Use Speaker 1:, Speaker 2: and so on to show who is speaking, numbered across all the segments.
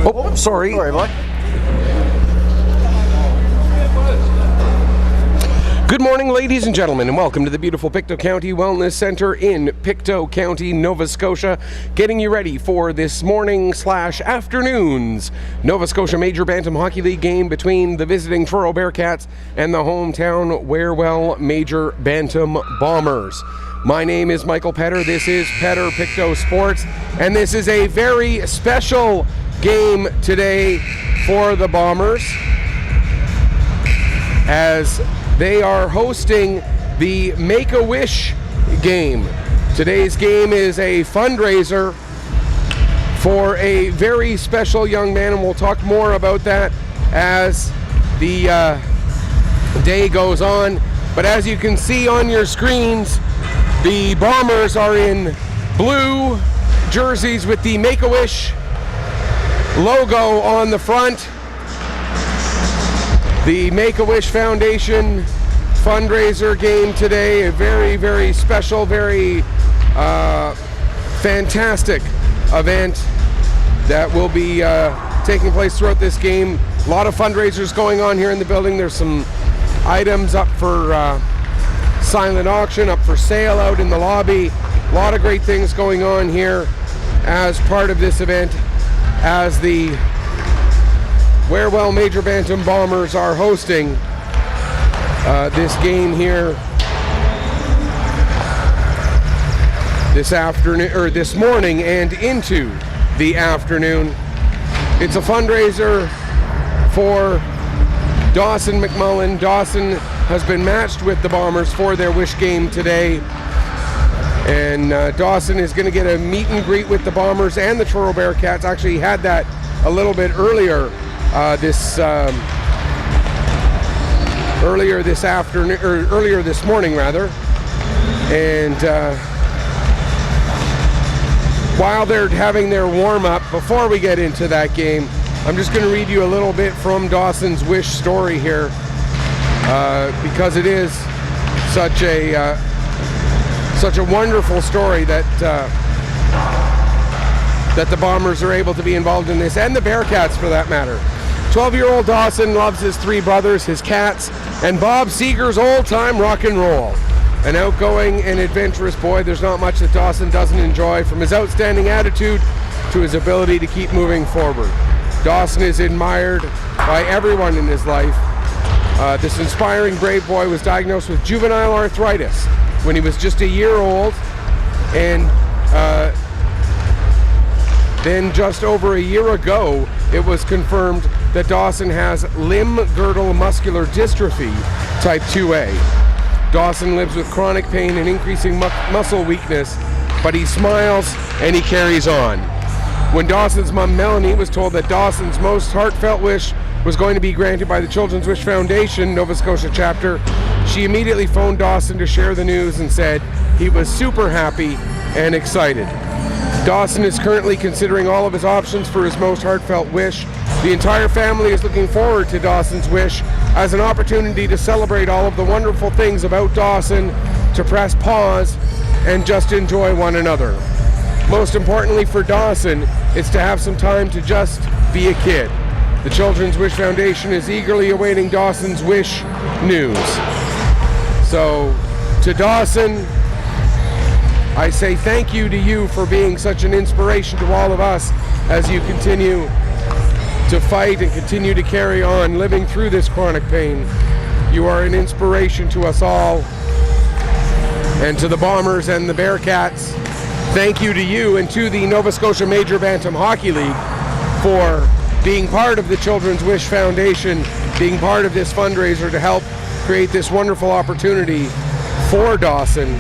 Speaker 1: Oh, sorry.
Speaker 2: Sorry, bud.
Speaker 1: Good morning, ladies and gentlemen, and welcome to the beautiful Pictou County Wellness Centre in Pictou County, Nova Scotia, getting you ready for this morning/afternoon's Nova Scotia Major Bantam Hockey League game between the visiting Truro Bearcats and the hometown Wearwell Major Bantam Bombers. My name is Michael Petter. This is Petter Pictou Sports, and this is a very special game today for the Bombers, as they are hosting the Make-A-Wish game. Today's game is a fundraiser for a very special young man, and we'll talk more about that as the day goes on. But as you can see on your screens, the Bombers are in blue jerseys with the Make-A-Wish logo on the front. The Make-A-Wish Foundation fundraiser game today, a very, very special, very fantastic event that will be taking place throughout this game. A lot of fundraisers going on here in the building. There's some items up for silent auction, up for sale out in the lobby. A lot of great things going on here as part of this event, as the Wearwell Major Bantam Bombers are hosting this game here this afternoon, or this morning and into the afternoon. It's a fundraiser for Dawson McMullen. Dawson has been matched with the Bombers for their wish game today, and Dawson is going to get a meet and greet with the Bombers and the Truro Bearcats. Actually, he had that a little bit earlier earlier this morning rather. And while they're having their warm-up, before we get into that game, I'm just going to read you a little bit from Dawson's wish story here, because it is such a wonderful story that the Bombers are able to be involved in this, and the Bearcats for that matter. 12-year-old Dawson loves his three brothers, his cats, and Bob Seeger's old-time rock and roll. An outgoing and adventurous boy, there's not much that Dawson doesn't enjoy, from his outstanding attitude to his ability to keep moving forward. Dawson is admired by everyone in his life. This inspiring brave boy was diagnosed with juvenile arthritis when he was just a year old, and then just over a year ago, it was confirmed that Dawson has limb girdle muscular dystrophy type 2A. Dawson lives with chronic pain and increasing muscle weakness, but he smiles and he carries on. When Dawson's mom Melanie was told that Dawson's most heartfelt wish was going to be granted by the Children's Wish Foundation Nova Scotia chapter, she immediately phoned Dawson to share the news and said he was super happy and excited. Dawson is currently considering all of his options for his most heartfelt wish. The entire family is looking forward to Dawson's wish as an opportunity to celebrate all of the wonderful things about Dawson, to press pause and just enjoy one another. Most importantly for Dawson, it's to have some time to just be a kid. The Children's Wish Foundation is eagerly awaiting Dawson's wish news. So, to Dawson, I say thank you to you for being such an inspiration to all of us as you continue to fight and continue to carry on living through this chronic pain. You are an inspiration to us all. And to the Bombers and the Bearcats, thank you to you and to the Nova Scotia Major Bantam Hockey League for being part of the Children's Wish Foundation, being part of this fundraiser to help create this wonderful opportunity for Dawson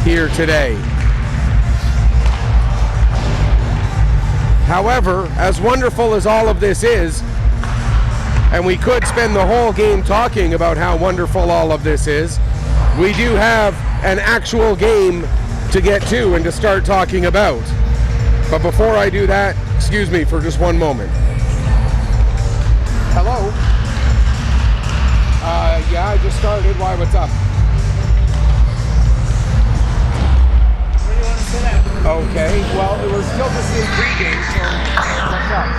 Speaker 1: here today. However, as wonderful as all of this is, and we could spend the whole game talking about how wonderful all of this is, we do have an actual game to get to and to start talking about. But before I do that, excuse me for just one moment. Hello? Yeah, I just started. Why, what's up?
Speaker 3: Where do you want to sit at?
Speaker 1: Okay, well, it was still just in pregame, so what's up?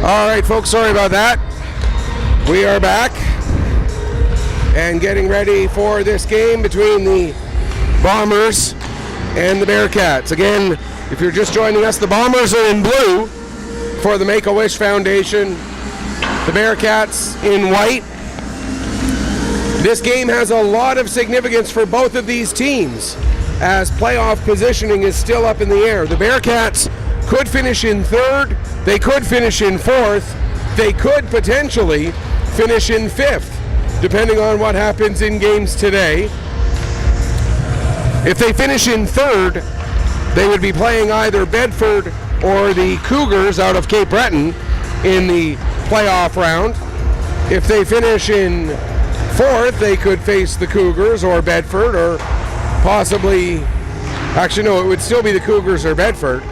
Speaker 1: All right, folks, sorry about that. We are back and getting ready for this game between the Bombers and the Bearcats. Again, if you're just joining us, the Bombers are in blue for the Make-A-Wish Foundation. The Bearcats in white. This game has a lot of significance for both of these teams, as playoff positioning is still up in the air. The Bearcats could finish in third, they could finish in fourth, they could potentially finish in fifth, depending on what happens in games today. If they finish in third, they would be playing either Bedford or the Cougars out of Cape Breton in the playoff round. If they finish in fourth, they could face the Cougars or Bedford, or possibly, actually no, it would still be the Cougars or Bedford.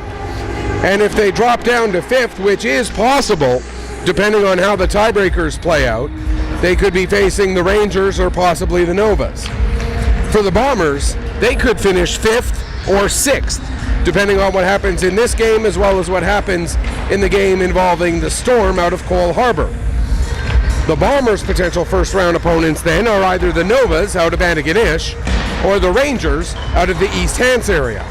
Speaker 1: And if they drop down to fifth, which is possible, depending on how the tiebreakers play out, they could be facing the Rangers or possibly the Novas. For the Bombers, they could finish fifth or sixth, depending on what happens in this game as well as what happens in the game involving the Storm out of Cole Harbour. The Bombers' potential first-round opponents then are either the Novas out of Antigonish or the Rangers out of the East Hants area.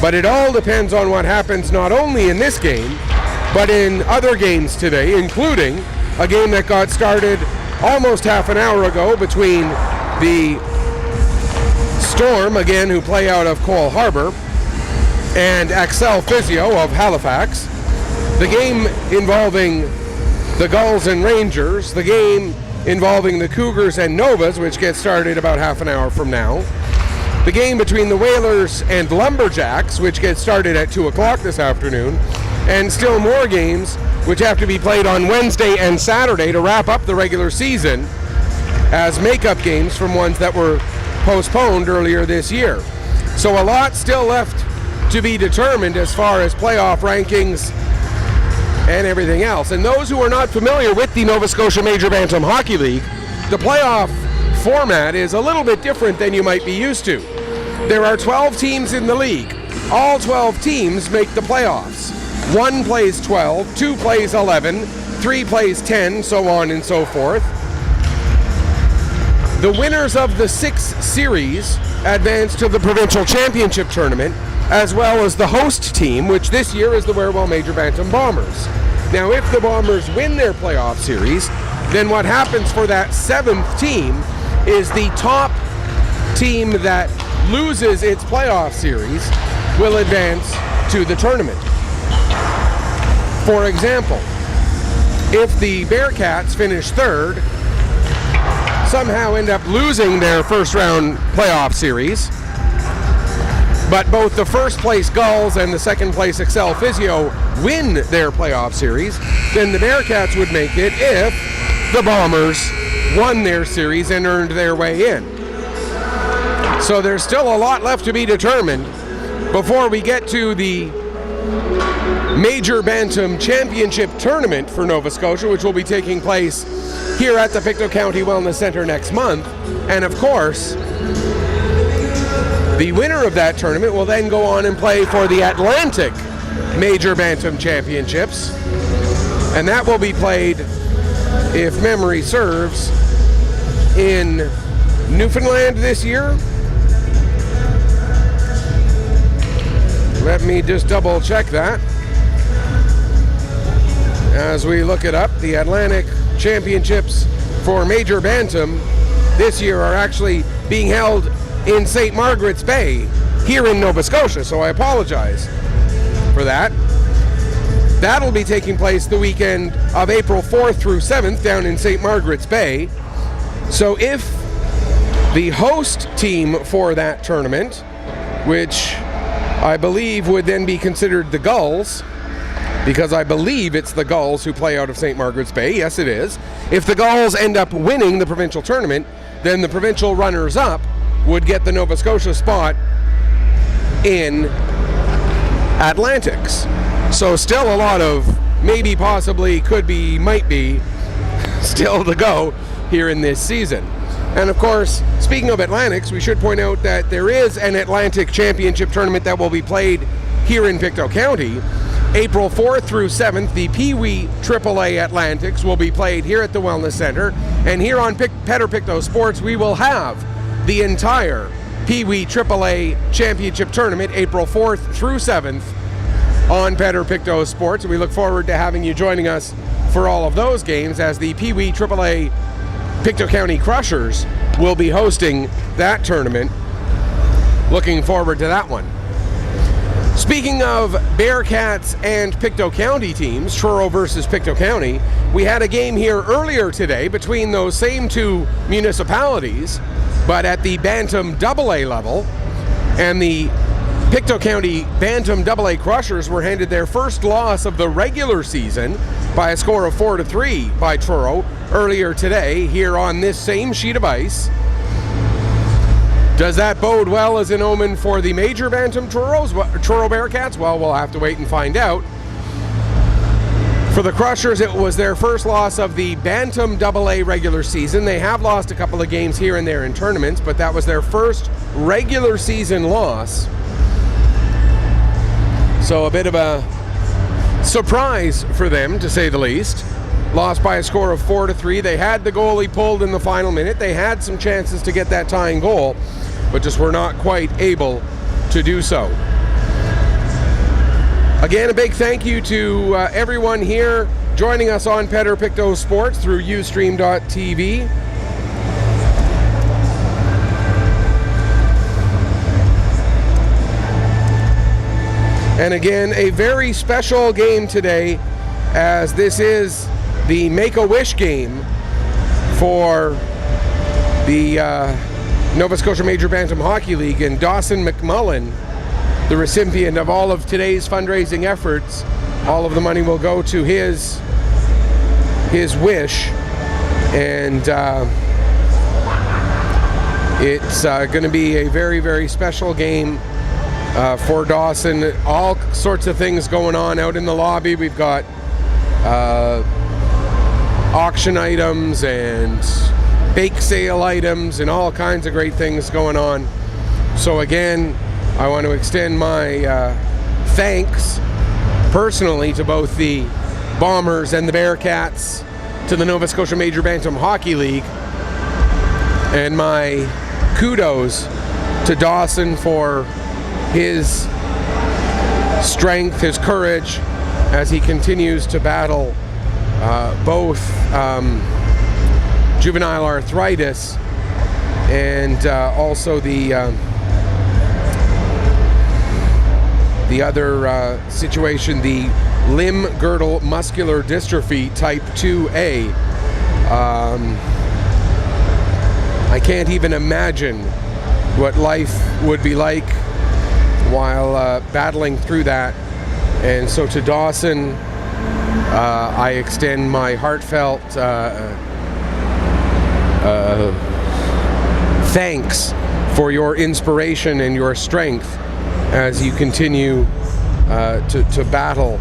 Speaker 1: But it all depends on what happens not only in this game, but in other games today, including a game that got started almost half an hour ago between the Storm, again, who play out of Cole Harbour, and Excel Physio of Halifax. The game involving the Gulls and Rangers, the game involving the Cougars and Novas, which gets started about half an hour from now. The game between the Whalers and Lumberjacks, which gets started at 2 o'clock this afternoon. And still more games, which have to be played on Wednesday and Saturday to wrap up the regular season as makeup games from ones that were postponed earlier this year. So a lot still left to be determined as far as playoff rankings and everything else. And those who are not familiar with the Nova Scotia Major Bantam Hockey League, the playoff format is a little bit different than you might be used to. There are 12 teams in the league. All 12 teams make the playoffs. 1 plays 12, 2 plays 11, 3 plays 10, so on and so forth. The winners of the 6 series advance to the provincial championship tournament, as well as the host team, which this year is the Wearwell Major Bantam Bombers. Now, if the Bombers win their playoff series, then what happens for that 7th team is the top team that loses its playoff series will advance to the tournament. For example, if the Bearcats finish third, somehow end up losing their first round playoff series, but both the first place Gulls and the second place Excel Physio win their playoff series, then the Bearcats would make it if the Bombers won their series and earned their way in. So there's still a lot left to be determined before we get to the Major Bantam Championship Tournament for Nova Scotia, which will be taking place here at the Pictou County Wellness Centre next month. And of course, the winner of that tournament will then go on and play for the Atlantic Major Bantam Championships. And that will be played, if memory serves, in Newfoundland this year. Let me just double check that. As we look it up, the Atlantic Championships for Major Bantam this year are actually being held in St. Margaret's Bay here in Nova Scotia, so I apologize for that. That'll be taking place the weekend of April 4th through 7th down in St. Margaret's Bay. So if the host team for that tournament, which I believe would then be considered the Gulls, because I believe it's the Gulls who play out of St. Margaret's Bay. Yes, it is. If the Gulls end up winning the provincial tournament, then the provincial runners-up would get the Nova Scotia spot in Atlantics. So still a lot of maybe, possibly, could be, might be still to go here in this season. And of course, speaking of Atlantics, we should point out that there is an Atlantic Championship tournament that will be played here in Pictou County. April 4th through 7th, the Pee Wee AAA Atlantics will be played here at the Wellness Centre. And here on Pictou Sports, we will have the entire Pee Wee AAA Championship Tournament, April 4th through 7th on Pictou Sports. And we look forward to having you joining us for all of those games, as the Pee Wee AAA Pictou County Crushers will be hosting that tournament. Looking forward to that one. Speaking of Bearcats and Pictou County teams, Truro versus Pictou County, we had a game here earlier today between those same two municipalities, but at the Bantam AA level, and the Pictou County Bantam AA Crushers were handed their first loss of the regular season by a score of 4-3 by Truro earlier today here on this same sheet of ice. Does that bode well as an omen for the major Bantam Truro Bearcats? Well, we'll have to wait and find out. For the Crushers, it was their first loss of the Bantam AA regular season. They have lost a couple of games here and there in tournaments, but that was their first regular season loss. So a bit of a surprise for them, to say the least. Lost by a score of 4-3. They had the goalie pulled in the final minute. They had some chances to get that tying goal, but just were not quite able to do so. Again, a big thank you to everyone here joining us on Pictou Sports through Ustream.tv. And again, a very special game today, as this is the Make-A-Wish game for the Nova Scotia Major Bantam Hockey League, and Dawson McMullen, the recipient of all of today's fundraising efforts. All of the money will go to his wish, and it's going to be a very, very special game for Dawson. All sorts of things going on out in the lobby. We've got auction items and bake sale items and all kinds of great things going on. So again, I want to extend my thanks personally to both the Bombers and the Bearcats, to the Nova Scotia Major Bantam Hockey League, and my kudos to Dawson for his strength, his courage, as he continues to battle both juvenile arthritis and also the other situation, the limb girdle muscular dystrophy type 2A. I can't even imagine what life would be like while battling through that. And so to Dawson, I extend my heartfelt thanks for your inspiration and your strength as you continue to battle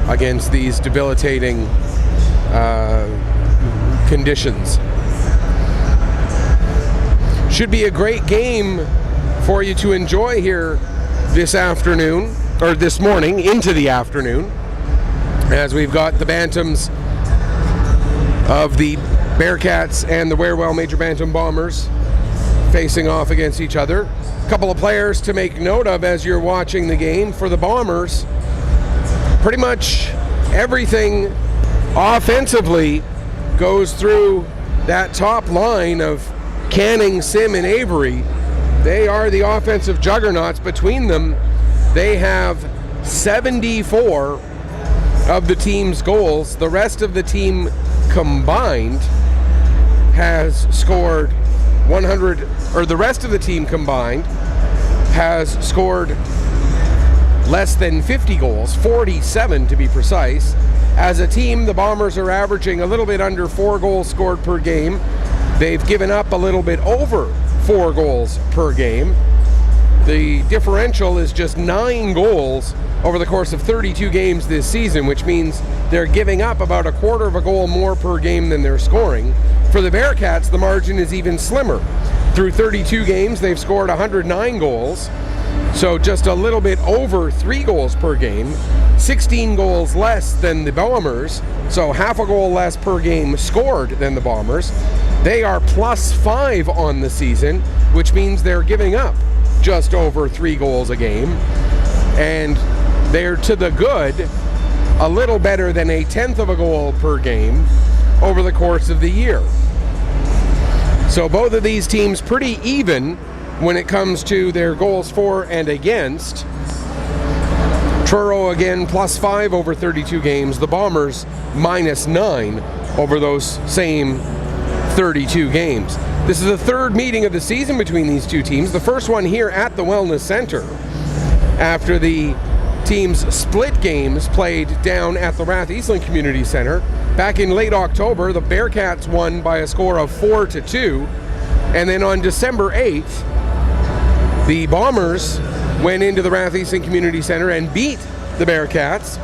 Speaker 1: against these debilitating conditions. Should be a great game for you to enjoy here this afternoon, or this morning into the afternoon, as we've got the Bantams of the Bearcats and the Wearwell Major Bantam Bombers facing off against each other. A couple of players to make note of as you're watching the game. For the Bombers, pretty much everything offensively goes through that top line of Canning, Sim, and Avery. They are the offensive juggernauts. Between them, they have 74 of the team's goals. The rest of the team combined has scored 100, or the rest of the team combined has scored less than 50 goals, 47 to be precise. As a team, the Bombers are averaging a little bit under 4 goals scored per game. They've given up a little bit over 4 goals per game. The differential is just 9 goals over the course of 32 games this season, which means they're giving up about a quarter of a goal more per game than they're scoring. For the Bearcats, the margin is even slimmer. Through 32 games, they've scored 109 goals, So just a little bit over 3 goals per game, 16 goals less than the Bombers, so half a goal less per game scored than the Bombers. They are +5 on the season, which means they're giving up just over 3 goals a game. And they're to the good, a little better than 1/10 of a goal per game over the course of the year. So both of these teams pretty even when it comes to their goals for and against. Truro again +5 over 32 games. The Bombers -9 over those same 32 games. This is the third meeting of the season between these two teams. The first one here at the Wellness Centre after the teams split games played down at the Rath Eastland Community Centre. Back in late October, the Bearcats won by a score of 4-2. And then on December 8th, the Bombers went into the Rath Eastland Community Centre and beat the Bearcats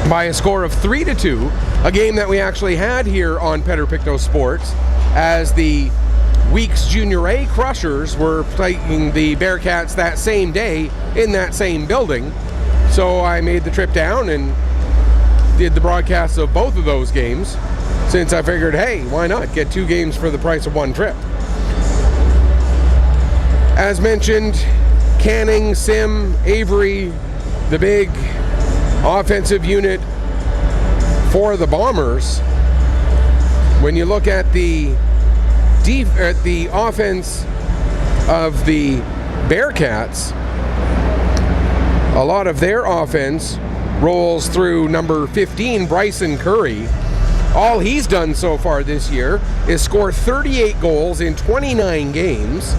Speaker 1: by a score of 3-2, a game that we actually had here on Pictou Sports, as the Weeks Junior A Crushers were playing the Bearcats that same day in that same building. So I made the trip down and did the broadcast of both of those games, since I figured, hey, why not get 2 games for the price of 1 trip? As mentioned, Canning, Sim, Avery, the big offensive unit for the Bombers. When you look at the offense of the Bearcats, a lot of their offense rolls through number 15, Bryson Curry. All he's done so far this year is score 38 goals in 29 games,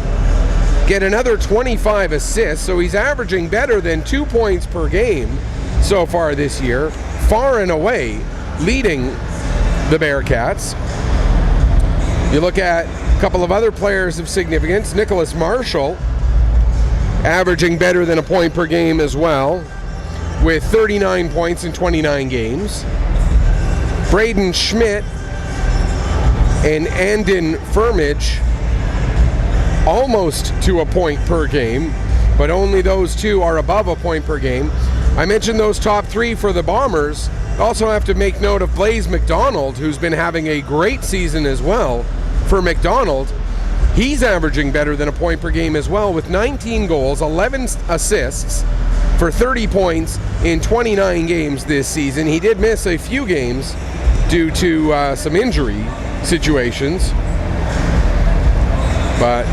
Speaker 1: get another 25 assists, so he's averaging better than 2 points per game so far this year, far and away leading the Bearcats. You look at a couple of other players of significance. Nicholas Marshall averaging better than a point per game as well, with 39 points in 29 games. Braden Schmidt and Andon Firmage almost to a point per game, but only those two are above a point per game. I mentioned those top 3 for the Bombers. Also have to make note of Blaze McDonald, who's been having a great season as well. For McDonald, he's averaging better than a point per game as well, with 19 goals, 11 assists for 30 points in 29 games this season. He did miss a few games due to some injury situations, but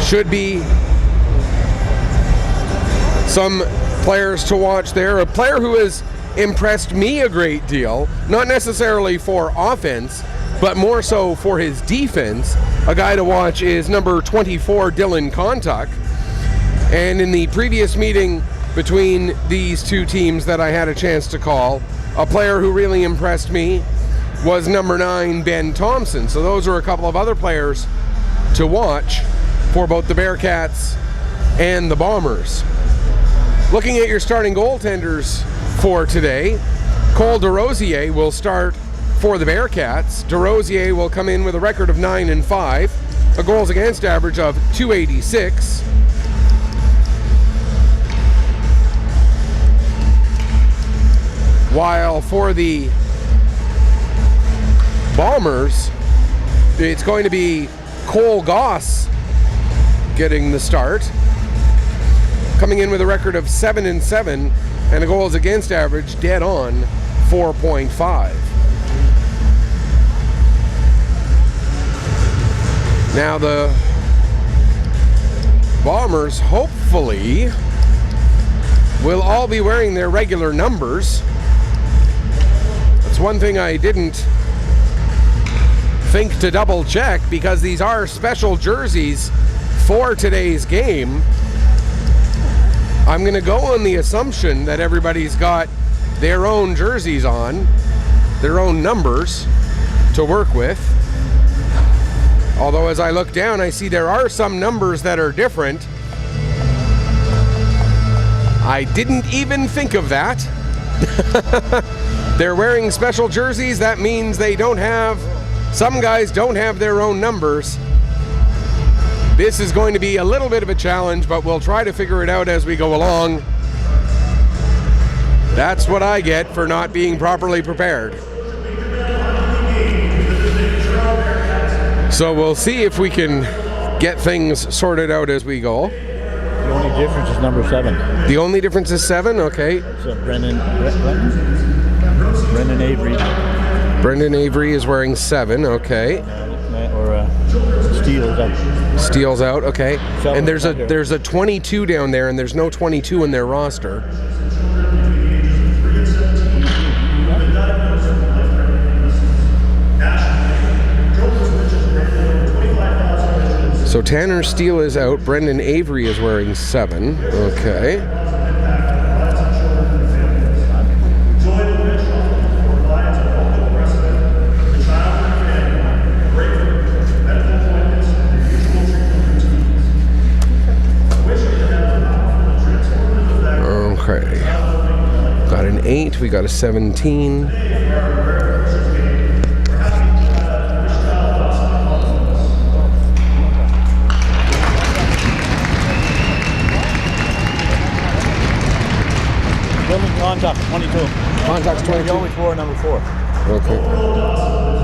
Speaker 1: should be some players to watch there. A player who has impressed me a great deal, not necessarily for offense, but more so for his defense. A guy to watch is number 24, Dylan Contuck. And in the previous meeting between these two teams that I had a chance to call, a player who really impressed me was number 9, Ben Thompson. So those are a couple of other players to watch for both the Bearcats and the Bombers. Looking at your starting goaltenders for today, Cole DeRosier will start for the Bearcats. DeRosier will come in with a record of 9-5, a goals against average of .286. While for the Bombers, it's going to be Cole Goss getting the start, coming in with a record of 7-7 and a goals against average dead on 4.5. Now the Bombers hopefully will all be wearing their regular numbers. That's one thing I didn't think to double check, because these are special jerseys for today's game. I'm going to go on the assumption that everybody's got their own jerseys on, their own numbers to work with. Although as I look down, I see there are some numbers that are different. I didn't even think of that. They're wearing special jerseys. That means they don't have, some guys don't have their own numbers. This is going to be a little bit of a challenge, but we'll try to figure it out as we go along. That's what I get for not being properly prepared. So we'll see if we can get things sorted out as we go.
Speaker 2: The only difference is number 7.
Speaker 1: The only difference is 7? Okay.
Speaker 2: So Brendan Avery.
Speaker 1: Brendan Avery is wearing 7, okay.
Speaker 2: Steele's out.
Speaker 1: Steele's out, okay.
Speaker 2: Sheldon's
Speaker 1: And
Speaker 2: not here.
Speaker 1: there's a 22 down there, and there's no 22 in their roster. So Tanner Steele is out. Brendan Avery is wearing 7. Okay. Okay. Got an 8. We got a 17.
Speaker 2: Building contact 22.
Speaker 1: Contact's 22.
Speaker 2: He always wore number 4.
Speaker 1: Okay.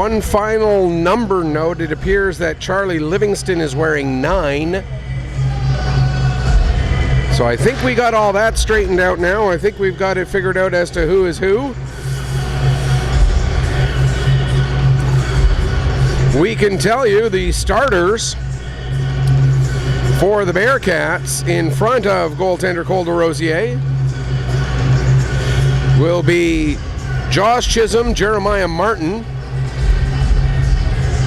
Speaker 1: One final number note, it appears that Charlie Livingston is wearing 9. So I think we got all that straightened out now. I think we've got it figured out as to who is who. We can tell you the starters for the Bearcats in front of goaltender Cole DeRosier will be Josh Chisholm, Jeremiah Martin,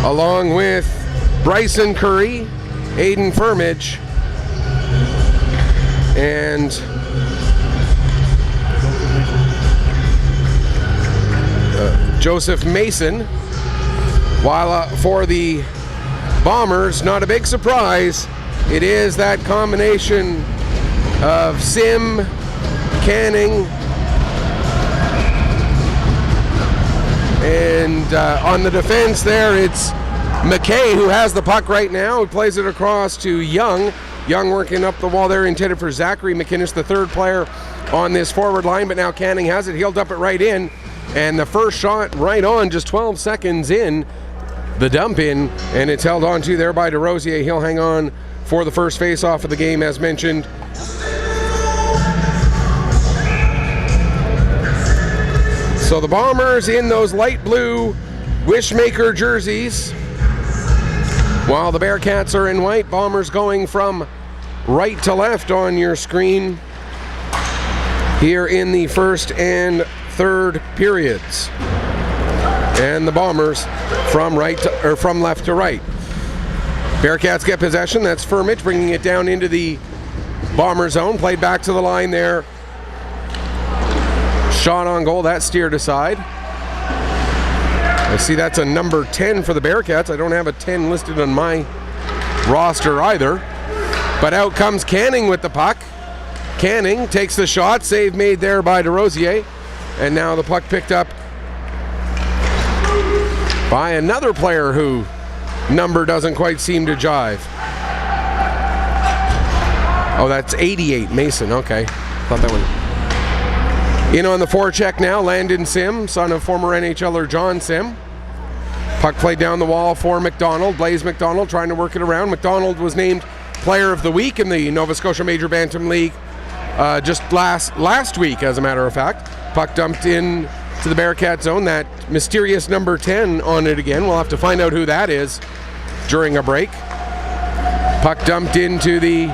Speaker 1: along with Bryson Curry, Aiden Firmage and Joseph Mason. While for the Bombers, not a big surprise, it is that combination of Sim, Canning, and on the defense there, it's McKay who has the puck right now, who plays it across to Young. Young working up the wall there, intended for Zachary McInnes, the third player on this forward line, but now Canning has it. He'll dump it right in, and the first shot right on, just 12 seconds in, the dump in, and it's held on to there by DeRosier. He'll hang on for the first face-off of the game, as mentioned. So the Bombers in those light blue Wishmaker jerseys, while the Bearcats are in white. Bombers going from right to left on your screen here in the first and third periods, and the Bombers from left to right. Bearcats get possession. That's Firmage bringing it down into the Bomber zone. Played back to the line there. Shot on goal. That steered aside. I see that's a number 10 for the Bearcats. I don't have a 10 listed on my roster either. But out comes Canning with the puck. Canning takes the shot. Save made there by DeRosier. And now the puck picked up by another player who number doesn't quite seem to jive. Oh, that's 88, Mason. Okay. Thought that was in on the forecheck now. Landon Sim, son of former NHLer John Sim. Puck played down the wall for McDonald. Blaze McDonald trying to work it around. McDonald was named Player of the Week in the Nova Scotia Major Bantam League just last week, as a matter of fact. Puck dumped in to the Bearcat zone. That mysterious number 10 on it again. We'll have to find out who that is during a break. Puck dumped into the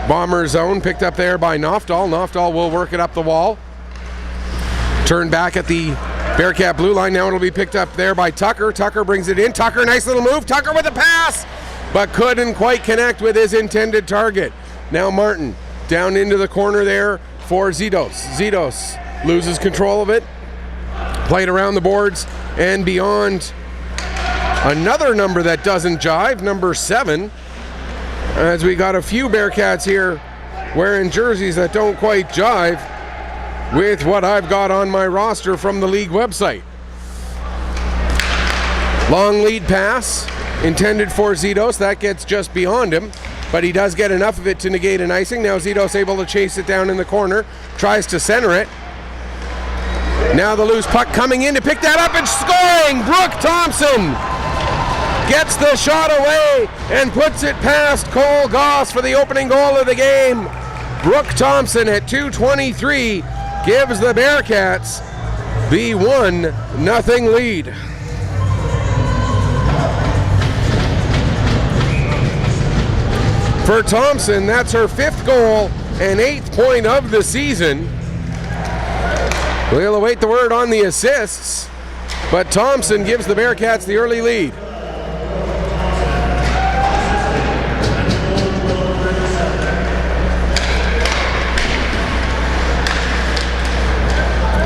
Speaker 1: Bomber zone, picked up there by Nofdahl. Nofdahl will work it up the wall. Turned back at the Bearcat blue line. Now it'll be picked up there by Tucker. Tucker brings it in. Tucker, nice little move. Tucker with a pass, but couldn't quite connect with his intended target. Now Martin down into the corner there for Zidos. Zidos loses control of it. Played around the boards and beyond. Another number that doesn't jive, number 7. As we got a few Bearcats here wearing jerseys that don't quite jive with what I've got on my roster from the league website. Long lead pass intended for Zidos. That gets just beyond him, but he does get enough of it to negate an icing. Now Zidos able to chase it down in the corner, tries to center it. Now the loose puck coming in to pick that up and scoring. Brooke Thompson gets the shot away and puts it past Cole Goss for the opening goal of the game. Brooke Thompson at 2:23 gives the Bearcats the 1-0 lead. For Thompson, that's her 5th goal and 8th point of the season. We'll await the word on the assists, but Thompson gives the Bearcats the early lead.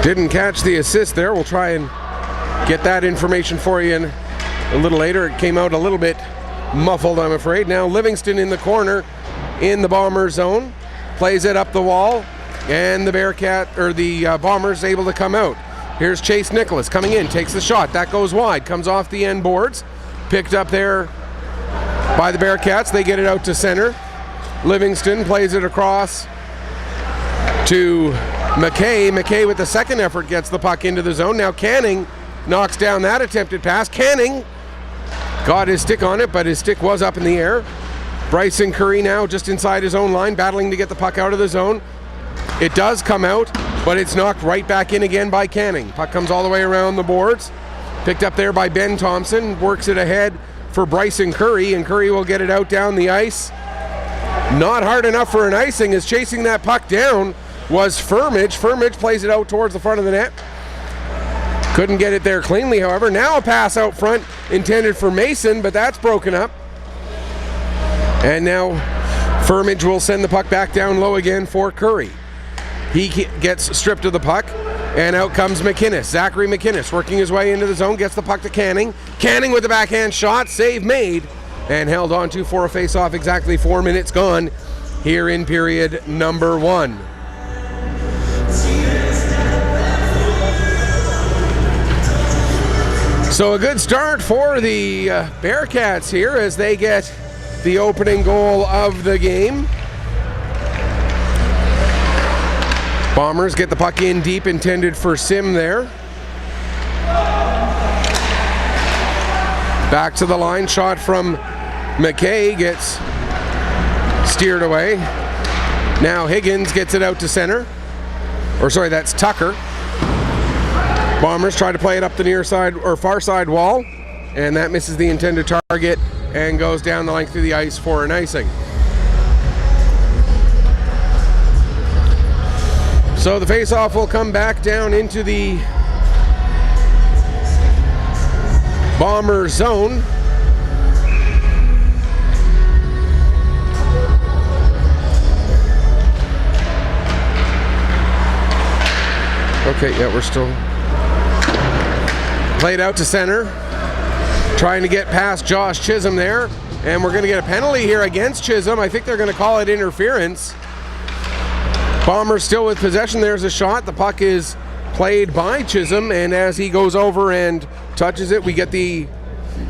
Speaker 1: Didn't catch the assist there. We'll try and get that information for you in a little later. It came out a little bit muffled, I'm afraid. Now Livingston in the corner in the Bomber zone. Plays it up the wall, and the Bombers able to come out. Here's Chase Nicholas coming in, takes the shot. That goes wide, comes off the end boards. Picked up there by the Bearcats. They get it out to center. Livingston plays it across to McKay. McKay with the second effort gets the puck into the zone. Now Canning knocks down that attempted pass. Canning got his stick on it, but his stick was up in the air. Bryson Curry now just inside his own line, battling to get the puck out of the zone. It does come out, but it's knocked right back in again by Canning. Puck comes all the way around the boards. Picked up there by Ben Thompson. Works it ahead for Bryson Curry, and Curry will get it out down the ice. Not hard enough for an icing, as chasing that puck down was Firmage. Firmage plays it out towards the front of the net. Couldn't get it there cleanly, however. Now a pass out front intended for Mason, but that's broken up. And now Firmage will send the puck back down low again for Curry. He gets stripped of the puck, and out comes McInnes. Zachary McInnes working his way into the zone, gets the puck to Canning. Canning with the backhand shot, save made, and held on to for a face-off. Exactly 4 minutes gone here in period number 1. So a good start for the Bearcats here as they get the opening goal of the game. Bombers get the puck in deep, intended for Sim there. Back to the line, shot from McKay gets steered away. Now Higgins gets it out to center. Or sorry, that's Tucker. Bombers try to play it up the near side or far side wall, and that misses the intended target and goes down the length of the ice for an icing. So the face-off will come back down into the Bomber zone. Okay, yeah, we're still played out to center, trying to get past Josh Chisholm there, and we're going to get a penalty here against Chisholm. I think they're going to call it interference. Bombers still with possession. There's a shot. The puck is played by Chisholm, and as he goes over and touches it, we get the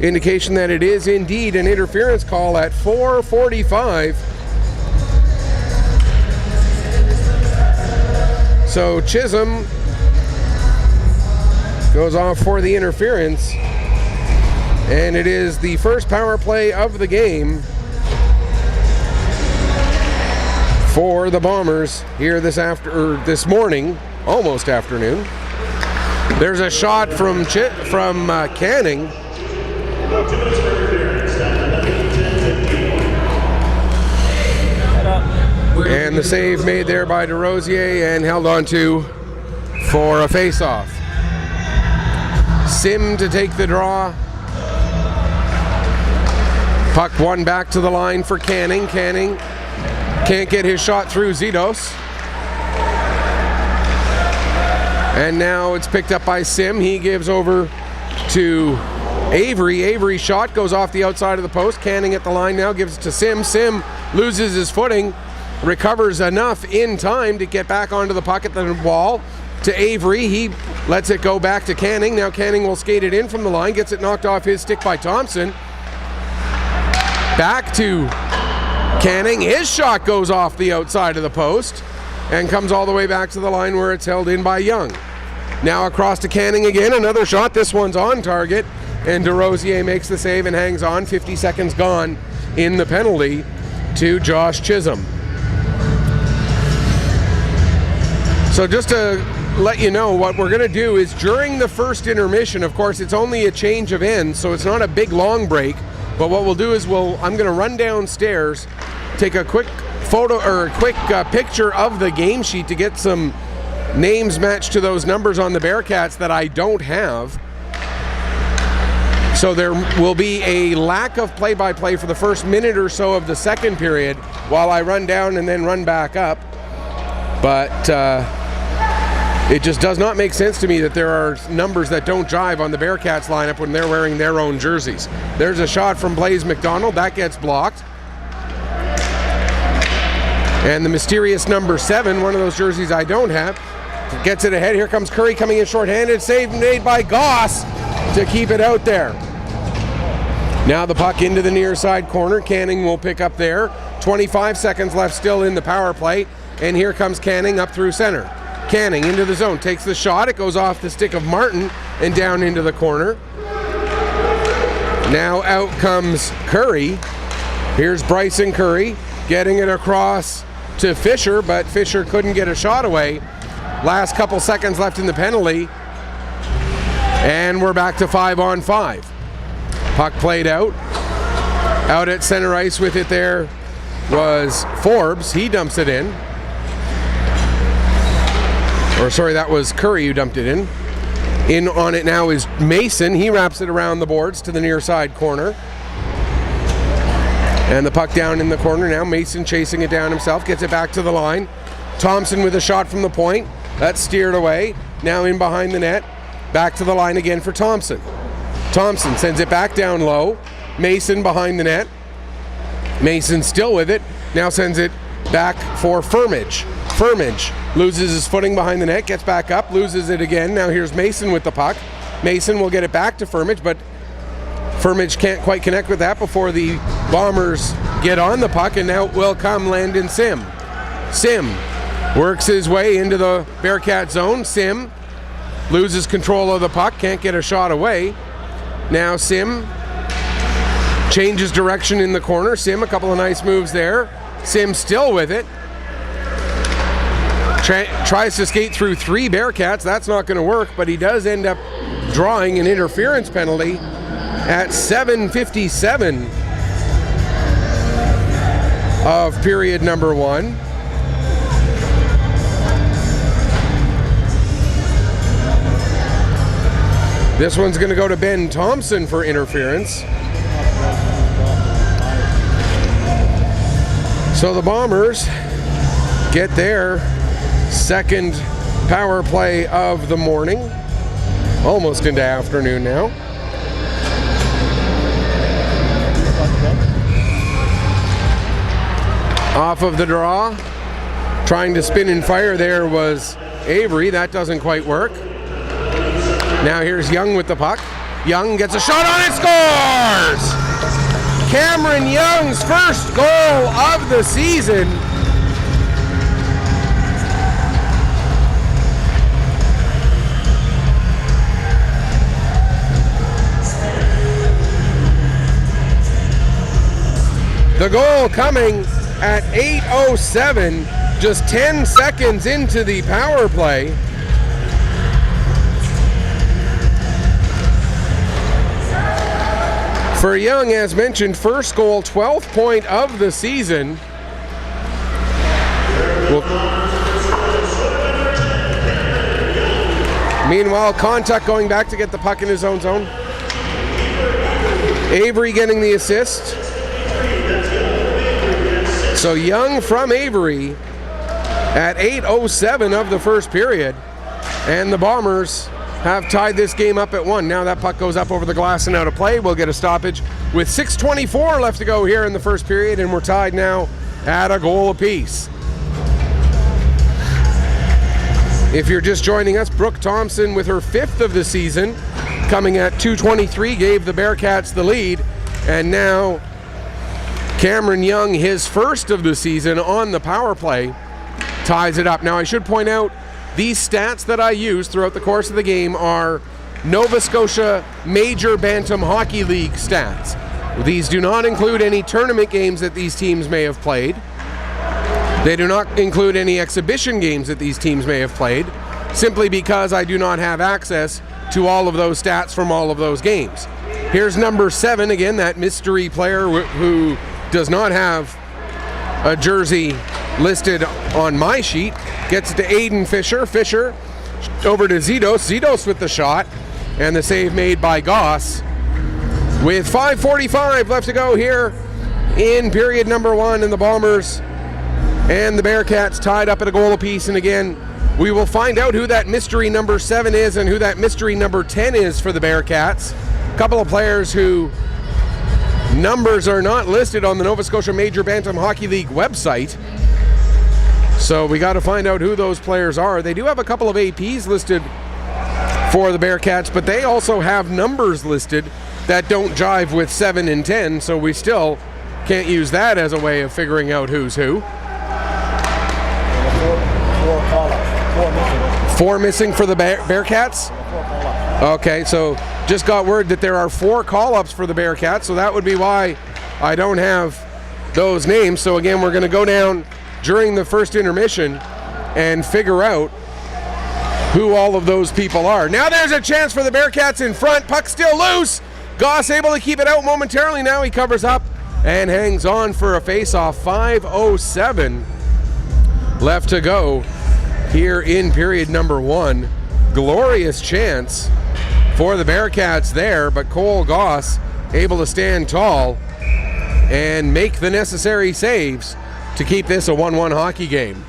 Speaker 1: indication that it is indeed an interference call at 4:45. So Chisholm goes off for the interference, and it is the first power play of the game for the Bombers here this morning, almost afternoon. There's a shot from Canning. And the save made there by DeRosier and held on to for a face-off. Sim to take the draw. Puck won back to the line for Canning. Canning can't get his shot through Zitos. And now it's picked up by Sim. He gives over to Avery. Avery's shot goes off the outside of the post. Canning at the line now gives it to Sim. Sim loses his footing, recovers enough in time to get back onto the puck at the wall to Avery. He lets it go back to Canning. Now Canning will skate it in from the line, gets it knocked off his stick by Thompson. Back to Canning. His shot goes off the outside of the post and comes all the way back to the line where it's held in by Young. Now across to Canning again, another shot. This one's on target, and DeRosier makes the save and hangs on. 50 seconds gone in the penalty to Josh Chisholm. So just to let you know, what we're going to do is during the first intermission, of course it's only a change of ends, so it's not a big long break, but what we'll do is I'm going to run downstairs, take a quick photo or a quick picture of the game sheet to get some names matched to those numbers on the Bearcats that I don't have. So there will be a lack of play-by-play for the first minute or so of the second period while I run down and then run back up. But it just does not make sense to me that there are numbers that don't jive on the Bearcats lineup when they're wearing their own jerseys. There's a shot from Blaze McDonald. That gets blocked. And the mysterious number 7, one of those jerseys I don't have, gets it ahead. Here comes Curry coming in shorthanded. Save made by Goss to keep it out there. Now the puck into the near side corner. Canning will pick up there. 25 seconds left still in the power play. And here comes Canning up through center. Canning into the zone, takes the shot. It goes off the stick of Martin and down into the corner. Now out comes Curry. Here's Bryson Curry getting it across to Fisher, but Fisher couldn't get a shot away. Last couple seconds left in the penalty. And we're back to 5-on-5. Puck played out. Out at center ice with it there was Forbes. He dumps it in. Or sorry, that was Curry who dumped it in. In on it now is Mason. He wraps it around the boards to the near side corner. And the puck down in the corner now. Mason chasing it down himself, gets it back to the line. Thompson with a shot from the point. That's steered away. Now in behind the net. Back to the line again for Thompson. Thompson sends it back down low. Mason behind the net. Mason still with it. Now sends it back for Firmage. Firmage loses his footing behind the net, gets back up, loses it again. Now here's Mason with the puck. Mason will get it back to Firmage, but Firmage can't quite connect with that before the Bombers get on the puck, and now will come Landon Sim. Sim works his way into the Bearcat zone. Sim loses control of the puck, can't get a shot away. Now Sim changes direction in the corner. Sim, a couple of nice moves there. Sim still with it. Tries to skate through 3 Bearcats. That's not going to work, but he does end up drawing an interference penalty at 7:57 of period number 1. This one's going to go to Ben Thompson for interference. So the Bombers get their second power play of the morning, almost into afternoon now. Off of the draw, trying to spin and fire there was Avery. That doesn't quite work. Now here's Young with the puck. Young gets a shot on it, scores! Cameron Young's first goal of the season. The goal coming at 8:07, just 10 seconds into the power play. For Young, as mentioned, first goal, 12th point of the season. Meanwhile, Contact going back to get the puck in his own zone. Avery getting the assist. So Young from Avery at 8:07 of the first period, and the Bombers have tied this game up at 1. Now that puck goes up over the glass and out of play. We'll get a stoppage with 6:24 left to go here in the first period, and we're tied now at a goal apiece. If you're just joining us, Brooke Thompson with her 5th of the season, coming at 2:23, gave the Bearcats the lead, and now Cameron Young, his first of the season on the power play, ties it up. Now I should point out, these stats that I use throughout the course of the game are Nova Scotia Major Bantam Hockey League stats. These do not include any tournament games that these teams may have played. They do not include any exhibition games that these teams may have played, simply because I do not have access to all of those stats from all of those games. Here's number 7, again, that mystery player who does not have a jersey listed on my sheet. Gets it to Aiden Fisher. Fisher over to Zidos. Zidos with the shot, and the save made by Goss. With 5:45 left to go here in period number 1, and the Bombers and the Bearcats tied up at a goal apiece. And again, we will find out who that mystery number 7 is and who that mystery number 10 is for the Bearcats. A couple of players who numbers are not listed on the Nova Scotia Major Bantam Hockey League website. So we got to find out who those players are. They do have a couple of APs listed for the Bearcats, but they also have numbers listed that don't jive with 7 and 10, so we still can't use that as a way of figuring out who's who. Four missing for the Bearcats? Okay, so just got word that there are 4 call-ups for the Bearcats, so that would be why I don't have those names. So again, we're going to go down during the first intermission and figure out who all of those people are. Now there's a chance for the Bearcats in front. Puck still loose. Goss able to keep it out momentarily. Now he covers up and hangs on for a face-off. 5:07 left to go here in period number 1. Glorious chance for the Bearcats there, but Cole Goss able to stand tall and make the necessary saves to keep this a 1-1 hockey game.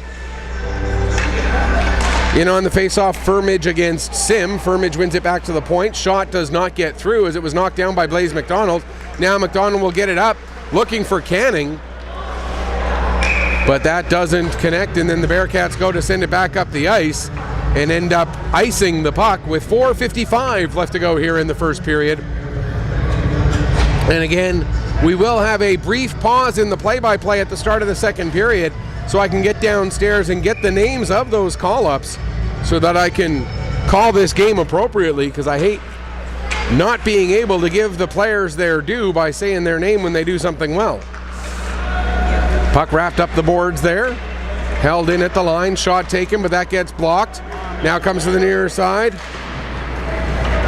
Speaker 1: In on the face-off, Firmage against Sim. Firmage wins it back to the point. Shot does not get through as it was knocked down by Blaze McDonald. Now McDonald will get it up, looking for Canning. But that doesn't connect, and then the Bearcats go to send it back up the ice and end up icing the puck with 4:55 left to go here in the first period. And again, we will have a brief pause in the play-by-play at the start of the second period so I can get downstairs and get the names of those call-ups so that I can call this game appropriately, because I hate not being able to give the players their due by saying their name when they do something well. Puck wrapped up the boards there, held in at the line, shot taken, but that gets blocked. Now comes to the near side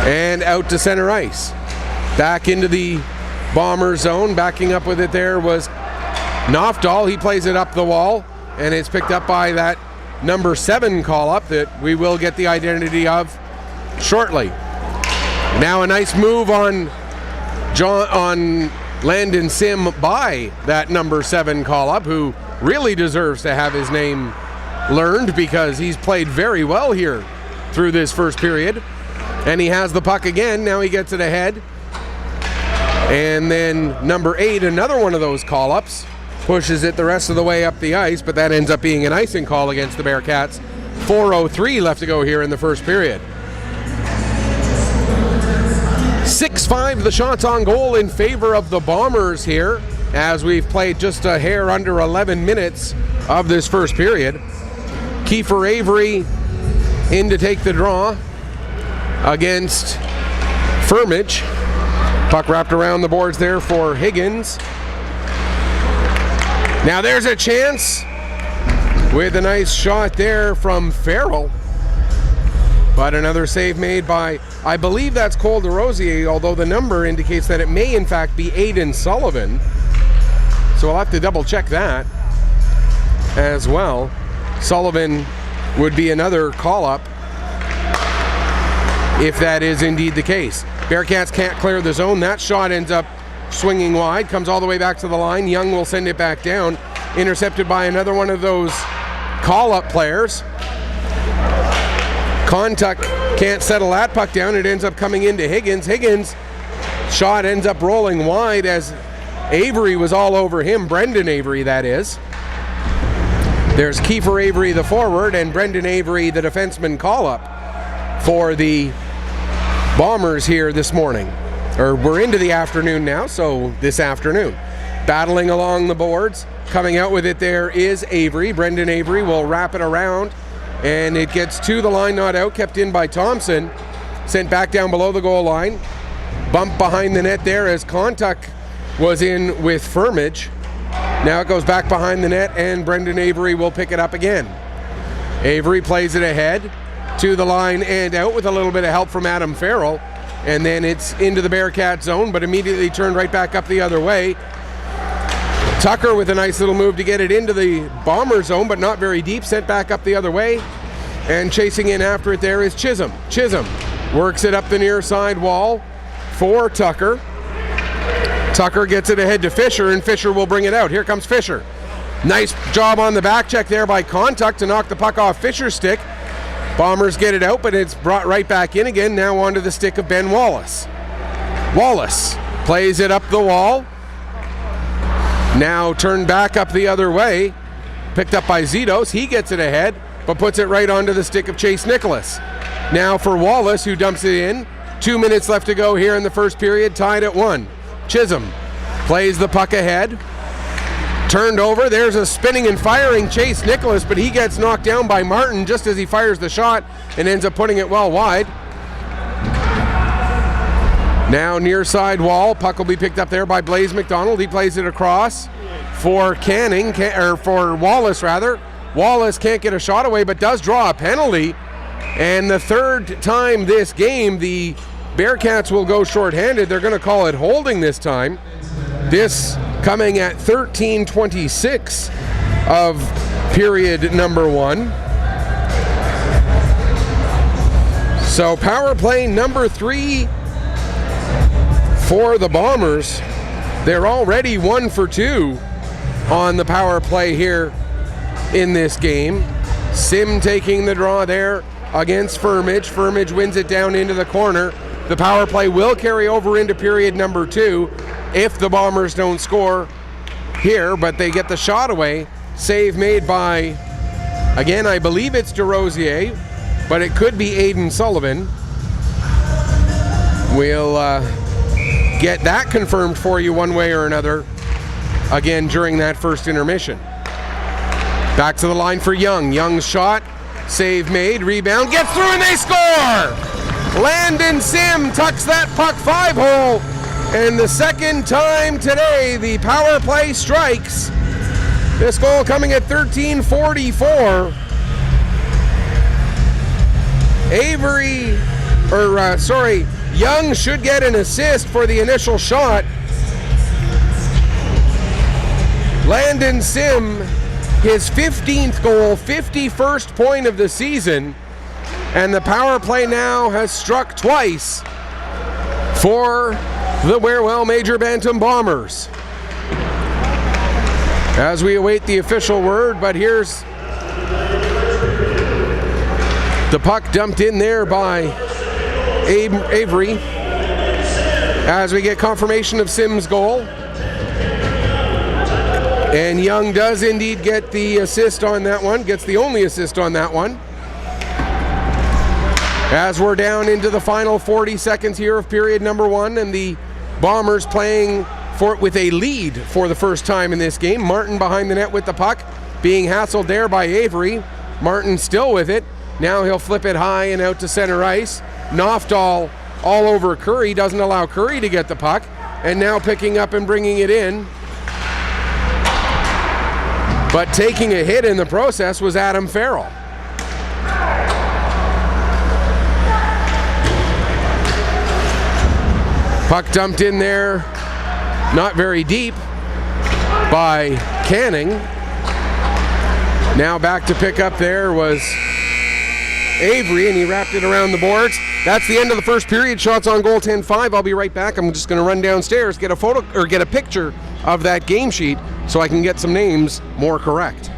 Speaker 1: and out to center ice. Back into the Bomber zone, backing up with it there was Knofdahl. He plays it up the wall, and it's picked up by that number 7 call-up that we will get the identity of shortly. Now a nice move on Landon Sim by that number 7 call-up, who really deserves to have his name learned because he's played very well here through this first period. And he has the puck again. Now he gets it ahead. And then number 8, another one of those call-ups, pushes it the rest of the way up the ice, but that ends up being an icing call against the Bearcats. 4:03 left to go here in the first period. 6-5 the shots on goal in favor of the Bombers here, as we've played just a hair under 11 minutes of this first period. Kiefer Avery in to take the draw against Firmage. Puck wrapped around the boards there for Higgins. Now there's a chance with a nice shot there from Farrell. But another save made by, I believe that's Cole DeRosier, although the number indicates that it may in fact be Aiden Sullivan. So I'll have to double check that as well. Sullivan would be another call-up if that is indeed the case. Bearcats can't clear the zone. That shot ends up swinging wide, comes all the way back to the line. Young will send it back down, intercepted by another one of those call-up players. Kontuk can't settle that puck down. It ends up coming into Higgins. Higgins' shot ends up rolling wide as Avery was all over him. Brendan Avery, that is. There's Kiefer Avery, the forward, and Brendan Avery, the defenseman call-up for the Bombers here this morning. Or we're into the afternoon now, so this afternoon. Battling along the boards. Coming out with it there is Avery. Brendan Avery will wrap it around, and it gets to the line, not out, kept in by Thompson. Sent back down below the goal line. Bump behind the net there as Kontuk was in with Firmage. Now it goes back behind the net, and Brendan Avery will pick it up again. Avery plays it ahead to the line and out with a little bit of help from Adam Farrell. And then it's into the Bearcat zone, but immediately turned right back up the other way. Tucker with a nice little move to get it into the Bomber zone, but not very deep, sent back up the other way. And chasing in after it there is Chisholm. Chisholm works it up the near side wall for Tucker. Tucker gets it ahead to Fisher, and Fisher will bring it out. Here comes Fisher. Nice job on the back check there by Kontuk to knock the puck off Fisher's stick. Bombers get it out, but it's brought right back in again, now onto the stick of Ben Wallace. Wallace plays it up the wall. Now turned back up the other way. Picked up by Zitos. He gets it ahead, but puts it right onto the stick of Chase Nicholas. Now for Wallace, who dumps it in. 2 minutes left to go here in the first period, tied at 1. Chisholm plays the puck ahead. Turned over, there's a spinning and firing Chase Nicholas, but he gets knocked down by Martin just as he fires the shot and ends up putting it well wide. Now near side wall, puck will be picked up there by Blaze McDonald. He plays it across for for Wallace rather. Wallace can't get a shot away, but does draw a penalty. And the third time this game, the Bearcats will go shorthanded. They're going to call it holding this time. This coming at 13:26 of period number 1. So power play number 3 for the Bombers. They're already 1 for 2 on the power play here in this game. Sim taking the draw there against Firmage. Firmage wins it down into the corner. The power play will carry over into period number 2 if the Bombers don't score here, but they get the shot away. Save made by, again, I believe it's DeRosier, but it could be Aiden Sullivan. We'll get that confirmed for you one way or another again during that first intermission. Back to the line for Young. Young's shot, save made, rebound, gets through and they score! Landon Sim tucks that puck 5-hole, and the second time today the power play strikes. This goal coming at 13:44. Young should get an assist for the initial shot. Landon Sim, his 15th goal, 51st point of the season, and the power play now has struck twice for the Wearwell Major Bantam Bombers. As we await the official word, but here's the puck dumped in there by Avery as we get confirmation of Sim's goal. And Young does indeed get the assist on that one, gets the only assist on that one. As we're down into the final 40 seconds here of period number 1, and the Bombers playing with a lead for the first time in this game. Martin behind the net with the puck, being hassled there by Avery. Martin still with it. Now he'll flip it high and out to center ice. Knofdahl all over Curry, doesn't allow Curry to get the puck, and now picking up and bringing it in. But taking a hit in the process was Adam Farrell. Puck dumped in there, not very deep, by Canning. Now back to pick up there was Avery, and he wrapped it around the boards. That's the end of the first period. Shots on goal 10-5. I'll be right back. I'm just going to run downstairs, get a photo or get a picture of that game sheet so I can get some names more correct.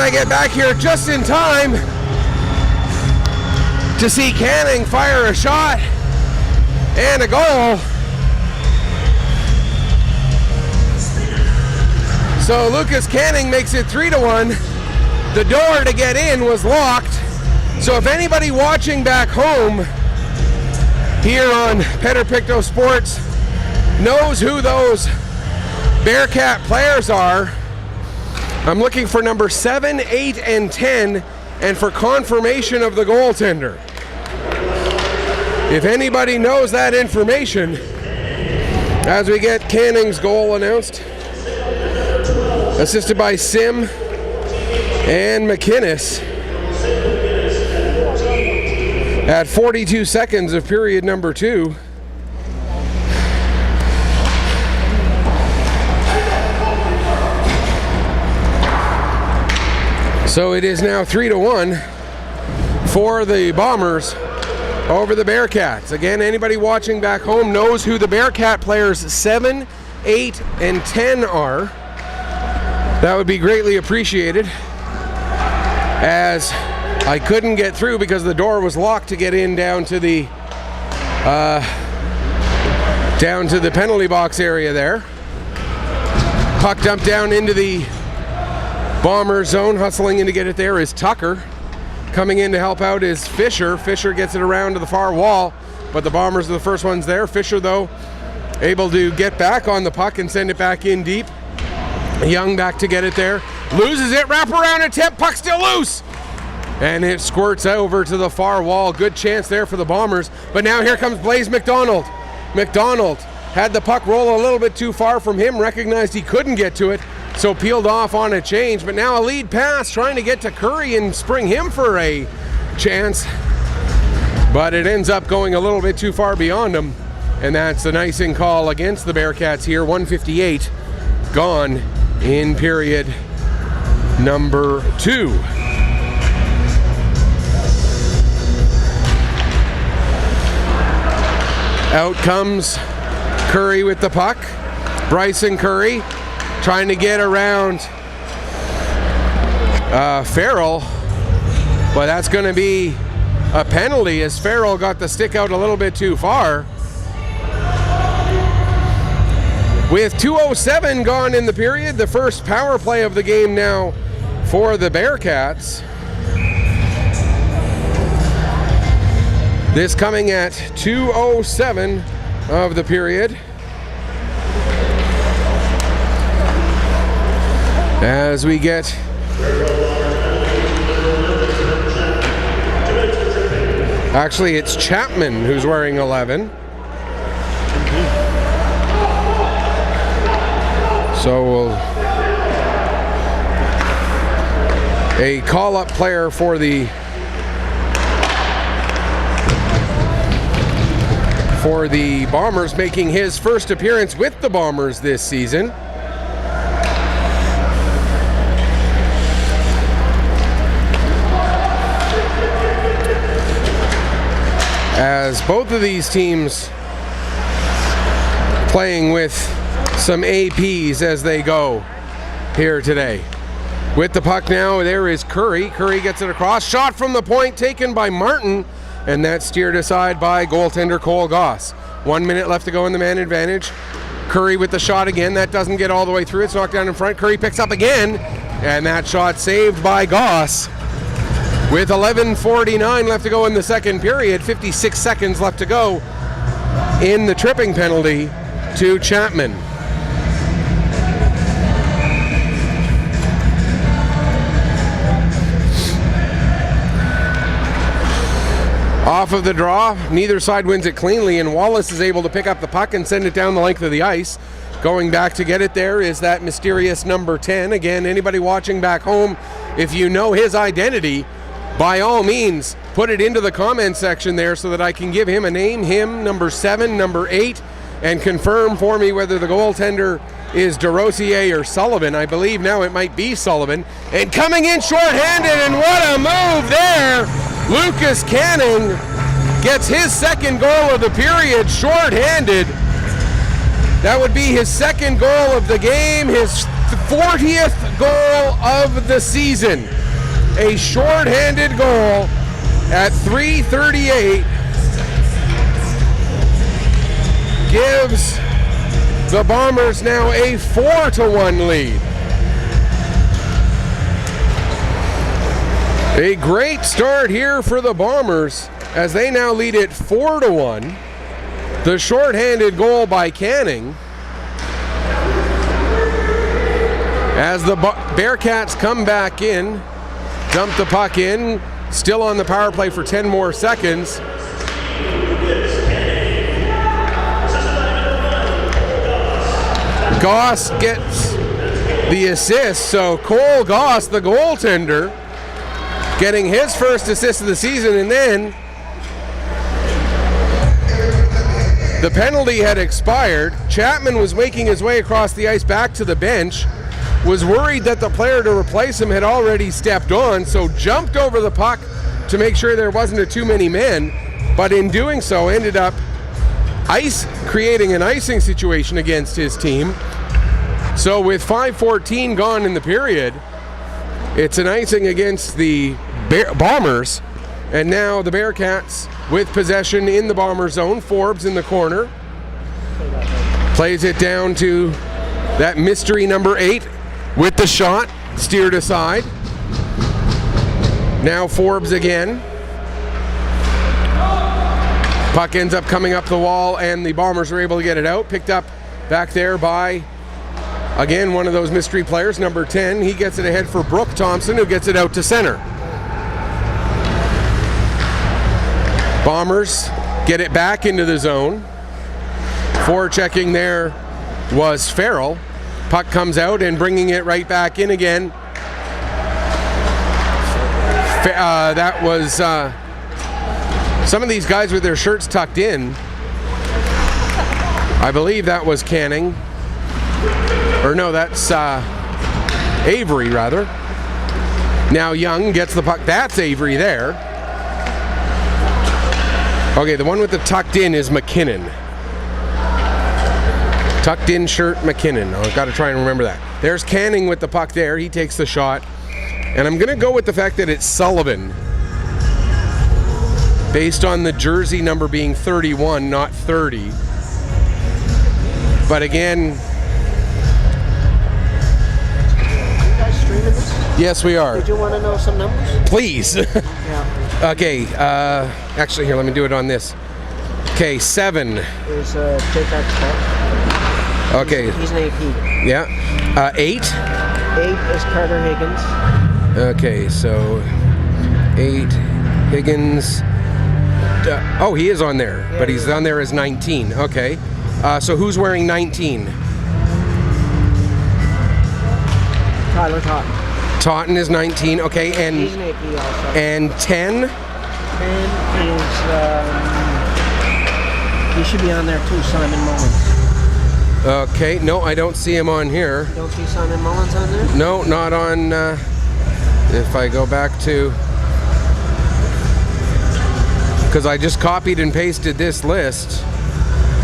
Speaker 1: I get back here just in time to see Canning fire a shot and a goal. So Lucas Canning makes it 3-1. The door to get in was locked. So if anybody watching back home here on Pictou Sports knows who those Bearcat players are, I'm looking for number 7, 8, and 10, and for confirmation of the goaltender. If anybody knows that information, As we get Canning's goal announced, assisted by Sim and McInnes at 42 seconds of period number 2. So it is now 3-1 for the Bombers over the Bearcats. Again, anybody watching back home knows who the Bearcat players 7, 8, and 10 are. That would be greatly appreciated, as I couldn't get through because the door was locked to get in down to the penalty box area there. Puck dumped down into the Bomber zone. Hustling in to get it there is Tucker. Coming in to help out is Fisher. Fisher gets it around to the far wall, but the Bombers are the first ones there. Fisher, though, able to get back on the puck and send it back in deep. Young back to get it there. Loses it, wrap around attempt, puck still loose! And it squirts over to the far wall. Good chance there for the Bombers. But now here comes Blaze McDonald. McDonald had the puck roll a little bit too far from him, recognized he couldn't get to it, so peeled off on a change. But now a lead pass trying to get to Curry and spring him for a chance. But it ends up going a little bit too far beyond him. And that's an icing call against the Bearcats here. 1:58 gone in period number 2. Out comes Curry with the puck. Bryson Curry trying to get around Farrell, but that's going to be a penalty as Farrell got the stick out a little bit too far. With 2:07 gone in the period, the first power play of the game now for the Bearcats. This coming at 2:07 of the period. As we get actually it's Chapman who's wearing 11. So a call-up player for the Bombers, making his first appearance with the Bombers this season. As both of these teams playing with some APs as they go here today. With the puck now, there is Curry. Curry gets it across. Shot from the point taken by Martin, and that's steered aside by goaltender Cole Goss. 1 minute left to go in the man advantage. Curry with the shot again. That doesn't get all the way through. It's knocked down in front. Curry picks up again, and that shot saved by Goss. With 11:49 left to go in the second period, 56 seconds left to go in the tripping penalty to Chapman. Off of the draw, neither side wins it cleanly, and Wallace is able to pick up the puck and send it down the length of the ice. Going back to get it there is that mysterious number 10. Again, anybody watching back home, if you know his identity, by all means, put it into the comment section there so that I can give him a name, him, number 7, number 8, and confirm for me whether the goaltender is DeRosier or Sullivan. I believe now it might be Sullivan. And coming in short-handed, and what a move there! Lucas Canning gets his second goal of the period short-handed. That would be his second goal of the game, his 40th goal of the season. A short-handed goal at 3:38 gives the Bombers now a 4-1 lead. A great start here for the Bombers as they now lead it 4-1. The short-handed goal by Canning. As the Bearcats come back in, dump the puck in, still on the power play for 10 more seconds. Goss gets the assist, so Cole Goss, the goaltender, getting his first assist of the season, and then the penalty had expired. Chapman was making his way across the ice back to the bench, was worried that the player to replace him had already stepped on, so jumped over the puck to make sure there wasn't too many men, but in doing so ended up creating an icing situation against his team. So with 5:14 gone in the period, it's an icing against the Bombers, and now the Bearcats with possession in the Bomber zone. Forbes in the corner plays it down to that mystery number 8 with the shot steered aside. Now Forbes again. Puck ends up coming up the wall, and the Bombers are able to get it out. Picked up back there by, again, one of those mystery players, number 10. He gets it ahead for Brooke Thompson, who gets it out to center. Bombers get it back into the zone. Forechecking there was Farrell. Puck comes out and bringing it right back in again. That was some of these guys with their shirts tucked in. I believe that was Canning. Or no, that's Avery, rather. Now Young gets the puck. That's Avery there. Okay, the one with the tucked in is McKinnon. Tucked in shirt, McKinnon. I've got to try and remember that. There's Canning with the puck there. He takes the shot. And I'm going to go with the fact that it's Sullivan, based on the jersey number being 31, not 30. But again... Yes, we are.
Speaker 4: Did you want to know some numbers?
Speaker 1: Please.
Speaker 4: Yeah.
Speaker 1: Okay, actually, here, let me do it on this. Okay, 7.
Speaker 4: There's J.F. Scott.
Speaker 1: Okay.
Speaker 4: He's an AP.
Speaker 1: Yeah. 8.
Speaker 4: 8 is Carter Higgins.
Speaker 1: Okay, so 8, Higgins. Oh, he is on there,
Speaker 4: Yeah,
Speaker 1: but he's on there as 19. Okay. So who's wearing 19?
Speaker 4: Tyler Totten.
Speaker 1: Totten is 19. Okay,
Speaker 4: He's
Speaker 1: and
Speaker 4: an AP also.
Speaker 1: and 10.
Speaker 4: 10 is, he should be on there too, Simon Mullins.
Speaker 1: Okay, no, I don't see him on here.
Speaker 4: You don't see Simon Mullins on there?
Speaker 1: No, not on. If I go back to, because I just copied and pasted this list.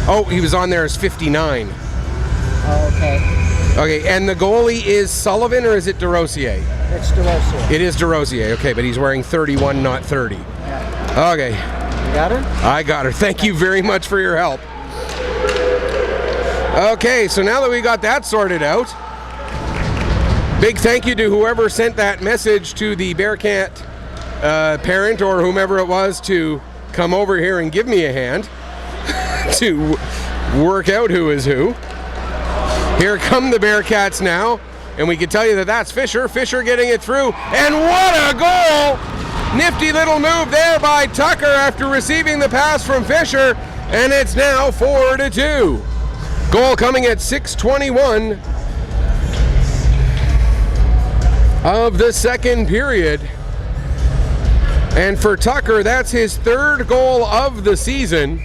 Speaker 1: Oh, he was on there as 59.
Speaker 4: Oh, okay.
Speaker 1: Okay, and the goalie is Sullivan, or is it DeRosier?
Speaker 4: It's DeRosier.
Speaker 1: It is DeRosier, okay, but he's wearing 31, not 30.
Speaker 4: Yeah.
Speaker 1: Okay.
Speaker 4: You got her?
Speaker 1: I got her. Thank you very much for your help. Okay, so now that we got that sorted out, big thank you to whoever sent that message to the Bearcat parent or whomever it was to come over here and give me a hand to work out who is who. Here come the Bearcats now, and we can tell you that that's Fisher. Fisher getting it through, and what a goal! Nifty little move there by Tucker after receiving the pass from Fisher, and it's now 4-2. Goal coming at 6:21 of the second period. And for Tucker, that's his 3rd goal of the season.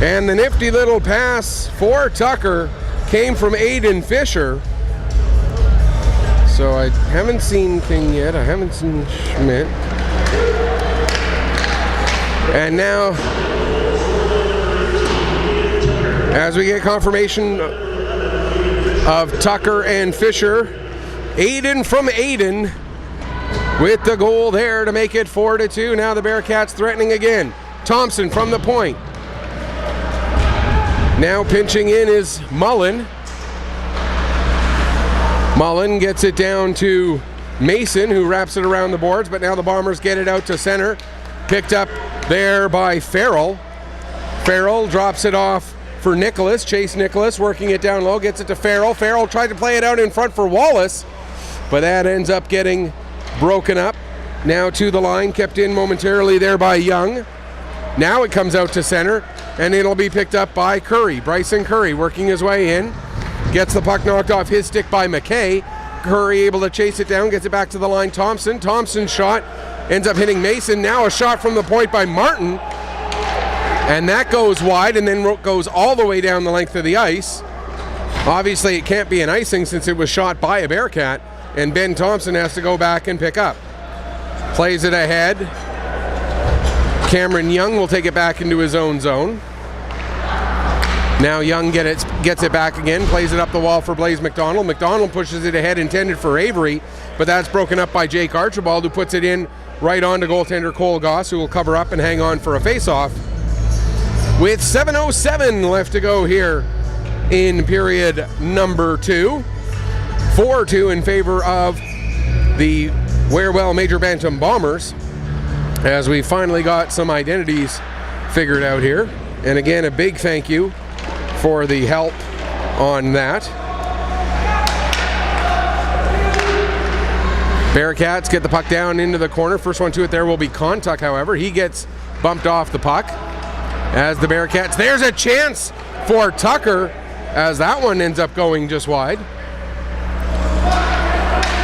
Speaker 1: And the nifty little pass for Tucker came from Aiden Fisher. So I haven't seen King yet. I haven't seen Schmidt. And now, as we get confirmation of Tucker and Fisher, Aiden from Aiden with the goal there to make it 4-2. Now the Bearcats threatening again. Thompson from the point. Now pinching in is Mullen. Mullen gets it down to Mason, who wraps it around the boards, but now the Bombers get it out to center. Picked up there by Farrell. Farrell drops it off for Nicholas. Chase Nicholas working it down low, gets it to Farrell. Farrell tried to play it out in front for Wallace, but that ends up getting broken up. Now to the line, kept in momentarily there by Young. Now it comes out to center, and it'll be picked up by Curry. Bryson Curry working his way in. Gets the puck knocked off his stick by McKay. Curry able to chase it down, gets it back to the line. Thompson's shot ends up hitting Mason. Now a shot from the point by Martin. And that goes wide and then goes all the way down the length of the ice. Obviously it can't be an icing since it was shot by a Bearcat. And Ben Thompson has to go back and pick up. Plays it ahead. Cameron Young will take it back into his own zone. Now Young gets it back again, plays it up the wall for Blaze McDonald. McDonald pushes it ahead, intended for Avery, but that's broken up by Jake Archibald, who puts it in right on to goaltender Cole Goss, who will cover up and hang on for a face-off. With 7:07 left to go here in period number 2. 4-2 in favor of the Wearwell Major Bantam Bombers, as we finally got some identities figured out here. And again, a big thank you for the help on that. Bearcats get the puck down into the corner. First one to it there will be Kontuk, however. He gets bumped off the puck. As the Bearcats, there's a chance for Tucker, as that one ends up going just wide.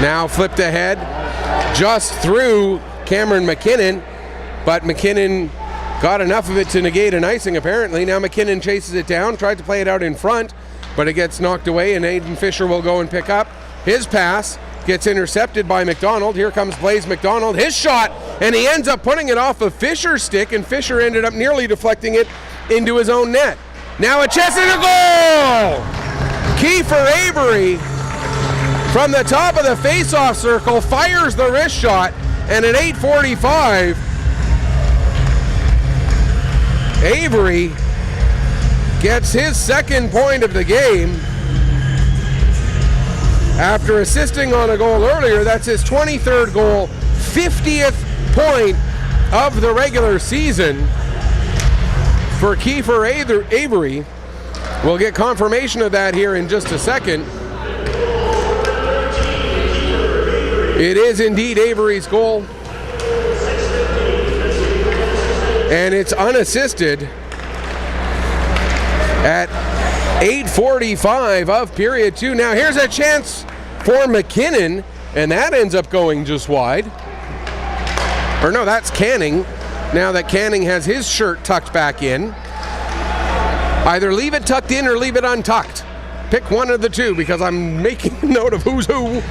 Speaker 1: Now flipped ahead, just through Cameron McKinnon, but McKinnon got enough of it to negate an icing apparently. Now McKinnon chases it down, tried to play it out in front, but it gets knocked away, and Aiden Fisher will go and pick up. His pass gets intercepted by McDonald. Here comes Blaze McDonald, his shot, and he ends up putting it off of Fisher's stick, and Fisher ended up nearly deflecting it into his own net. Now a chance and a goal! Kiefer Avery from the top of the face-off circle fires the wrist shot, and at 8:45, Avery gets his second point of the game after assisting on a goal earlier. That's his 23rd goal, 50th point of the regular season for Kiefer Avery. We'll get confirmation of that here in just a second. It is indeed Avery's goal, and it's unassisted at 8:45 of period 2. Now here's a chance for McKinnon, and that ends up going just wide. Or no, that's Canning. Now that Canning has his shirt tucked back in. Either leave it tucked in or leave it untucked. Pick one of the two, because I'm making a note of who's who,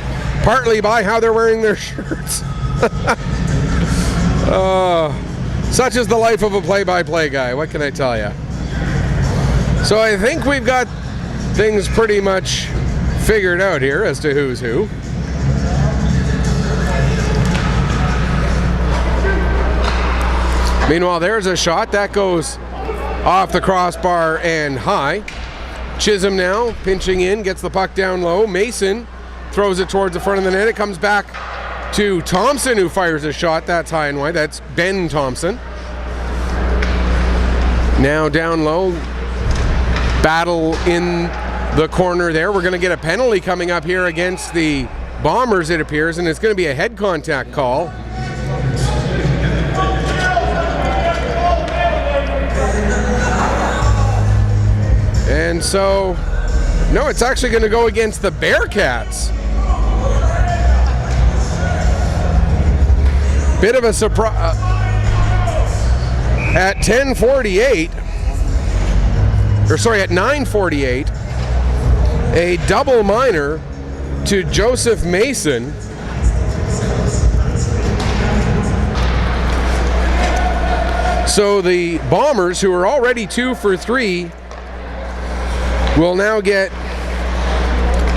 Speaker 1: partly by how they're wearing their shirts. Such is the life of a play-by-play guy, what can I tell you? So I think we've got things pretty much figured out here as to who's who. Meanwhile, there's a shot that goes off the crossbar and high. Chisholm now pinching in, gets the puck down low. Mason throws it towards the front of the net. It comes back to Thompson, who fires a shot. That's high and wide. That's Ben Thompson. Now down low. Battle in the corner there. We're going to get a penalty coming up here against the Bombers, it appears, and it's going to be a head contact call. And so, no, it's actually going to go against the Bearcats. Bit of a surprise. At 10:48, or sorry, at 9:48, a double minor to Joseph Mason. So the Bombers, who are already 2 for 3, will now get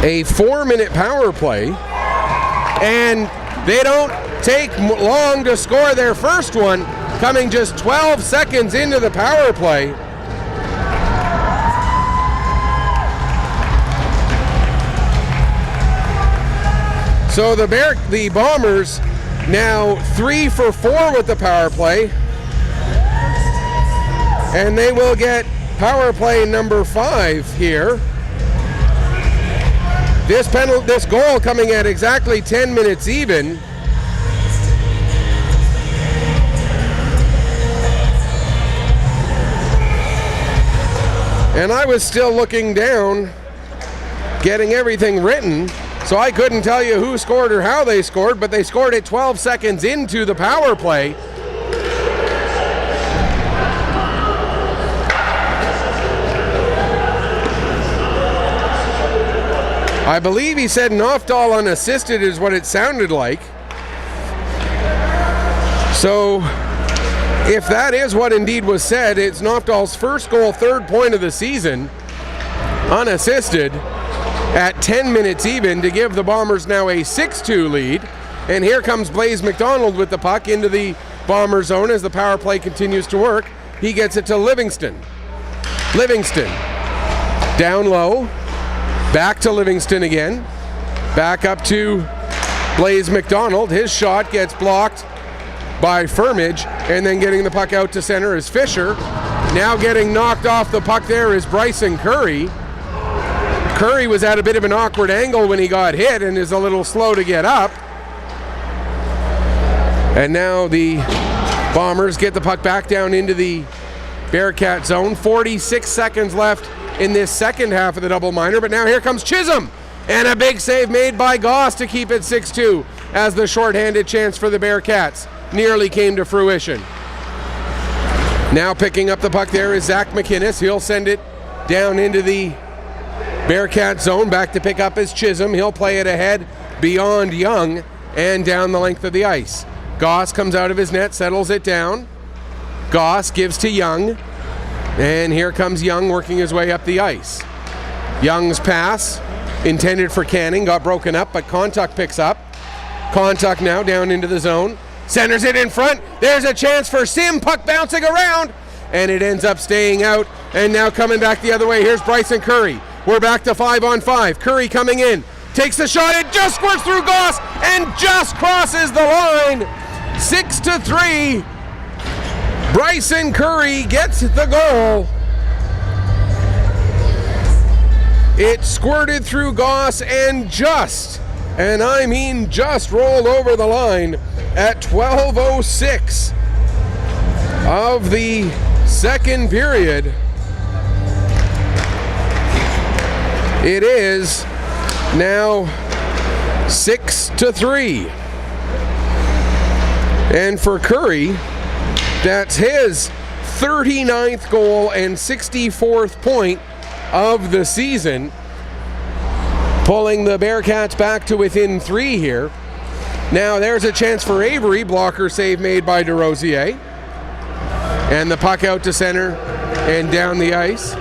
Speaker 1: a 4-minute power play, and they don't take long to score their first one, coming just 12 seconds into the power play. So the Bombers now 3 for 4 with the power play, and they will get power play number 5 here. This goal coming at exactly 10 minutes even. And I was still looking down, getting everything written, so I couldn't tell you who scored or how they scored, but they scored it 12 seconds into the power play. I believe he said Nofdahl unassisted is what it sounded like. So if that is what indeed was said, it's Nofdahl's first goal, third point of the season, unassisted at 10 minutes even to give the Bombers now a 6-2 lead. And here comes Blaise McDonald with the puck into the Bomber zone as the power play continues to work. He gets it to Livingston. Livingston down low. Back to Livingston again. Back up to Blaise McDonald. His shot gets blocked by Firmage, and then getting the puck out to center is Fisher. Now getting knocked off the puck there is Bryson Curry. Curry was at a bit of an awkward angle when he got hit and is a little slow to get up. And now the Bombers get the puck back down into the Bearcat zone. 46 seconds left in this second half of the double minor, but now here comes Chisholm, and a big save made by Goss to keep it 6-2 as the shorthanded chance for the Bearcats nearly came to fruition. Now picking up the puck there is Zach McInnes. He'll send it down into the Bearcat zone. Back to pick up is Chisholm. He'll play it ahead beyond Young and down the length of the ice. Goss comes out of his net, settles it down. Goss gives to Young. And here comes Young working his way up the ice. Young's pass, intended for Canning, got broken up, but Kontuk picks up. Kontuk now down into the zone. Centers it in front. There's a chance for Sim. Puck bouncing around. And it ends up staying out. And now coming back the other way. Here's Bryson Curry. We're back to 5-on-5. Curry coming in. Takes the shot. It just squirts through Goss and just crosses the line. 6-3. Bryson Curry gets the goal. It squirted through Goss and just, and I mean just, rolled over the line at 12:06 of the second period. It is now 6-3. And for Curry, that's his 39th goal and 64th point of the season, pulling the Bearcats back to within 3 here. Now there's a chance for Avery, blocker save made by DeRosier. And the puck out to center and down the ice.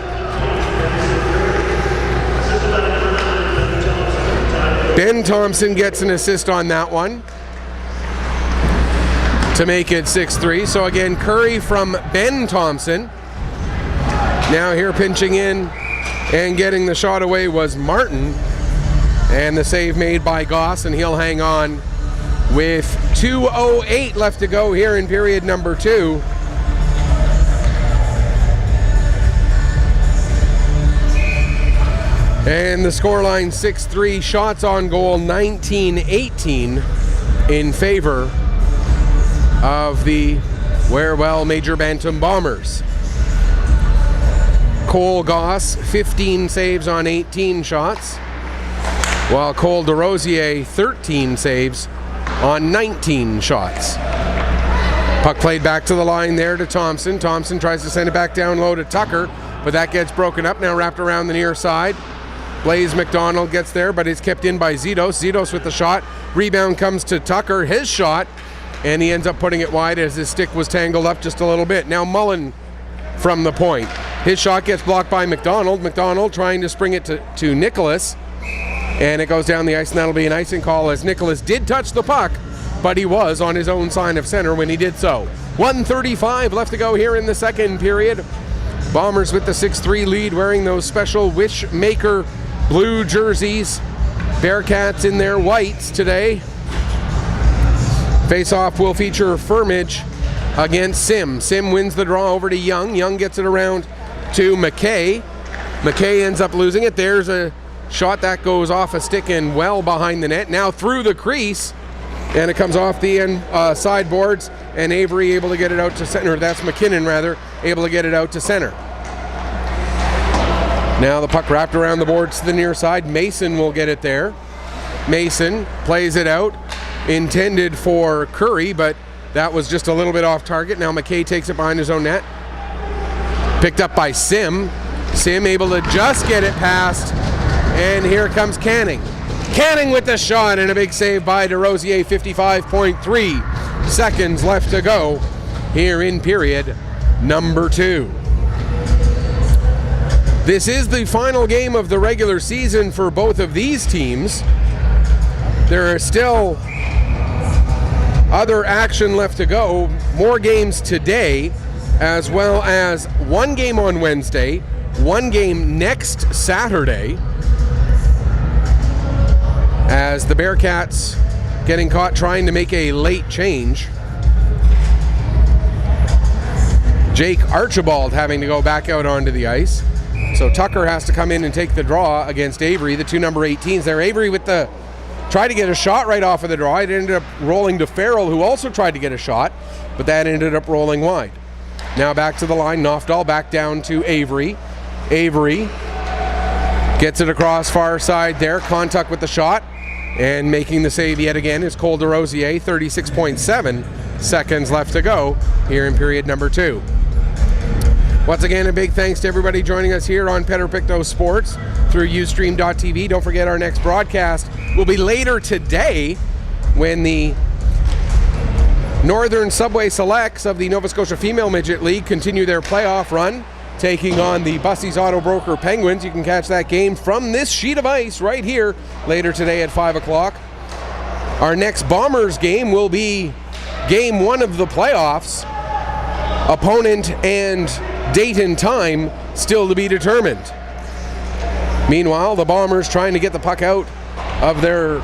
Speaker 1: Ben Thompson gets an assist on that one to make it 6-3. So again, Curry from Ben Thompson. Now here pinching in and getting the shot away was Martin. And the save made by Goss, and he'll hang on with 2:08 left to go here in period number 2. And the scoreline 6-3, shots on goal 19-18 in favor of the Wearwell Major Bantam Bombers. Cole Goss, 15 saves on 18 shots, while Cole DeRosier, 13 saves on 19 shots. Puck played back to the line there to Thompson. Thompson tries to send it back down low to Tucker, but that gets broken up, now wrapped around the near side. Blaise McDonald gets there, but it's kept in by Zitos. Zitos with the shot. Rebound comes to Tucker, his shot, and he ends up putting it wide as his stick was tangled up just a little bit. Now Mullen from the point. His shot gets blocked by McDonald. McDonald trying to spring it to Nicholas, and it goes down the ice, and that'll be an icing call as Nicholas did touch the puck, but he was on his own side of center when he did so. 1:35 left to go here in the second period. Bombers with the 6-3 lead, wearing those special Wishmaker blue jerseys. Bearcats in their whites today. Face-off will feature Firmage against Sim. Sim wins the draw over to Young. Young gets it around to McKay. McKay ends up losing it. There's a shot that goes off a stick and well behind the net. Now through the crease, and it comes off the end sideboards, and Avery able to get it out to center. That's McKinnon rather, able to get it out to center. Now the puck wrapped around the boards to the near side. Mason will get it there. Mason plays it out. Intended for Curry, but that was just a little bit off target. Now McKay takes it behind his own net. Picked up by Sim. Sim able to just get it past. And here comes Canning. Canning with the shot and a big save by DeRosier. 55.3 seconds left to go here in period number 2. This is the final game of the regular season for both of these teams. There are still other action left to go. More games today, as well as one game on Wednesday, one game next Saturday, as the Bearcats getting caught trying to make a late change. Jake Archibald having to go back out onto the ice. So Tucker has to come in and take the draw against Avery, the two number 18s there. Avery with the tried to get a shot right off of the draw. It ended up rolling to Farrell, who also tried to get a shot, but that ended up rolling wide. Now back to the line. Knofdahl back down to Avery. Avery gets it across far side there. Contact with the shot. And making the save yet again is Cole DeRosier. 36.7 seconds left to go here in period number 2. Once again, a big thanks to everybody joining us here on Pictou Sports through Ustream.tv. Don't forget our next broadcast will be later today when the Northern Subway Selects of the Nova Scotia Female Midget League continue their playoff run, taking on the Bussey's Auto Broker Penguins. You can catch that game from this sheet of ice right here later today at 5 o'clock. Our next Bombers game will be game 1 of the playoffs. Opponent and date and time still to be determined. Meanwhile, the Bombers trying to get the puck out of the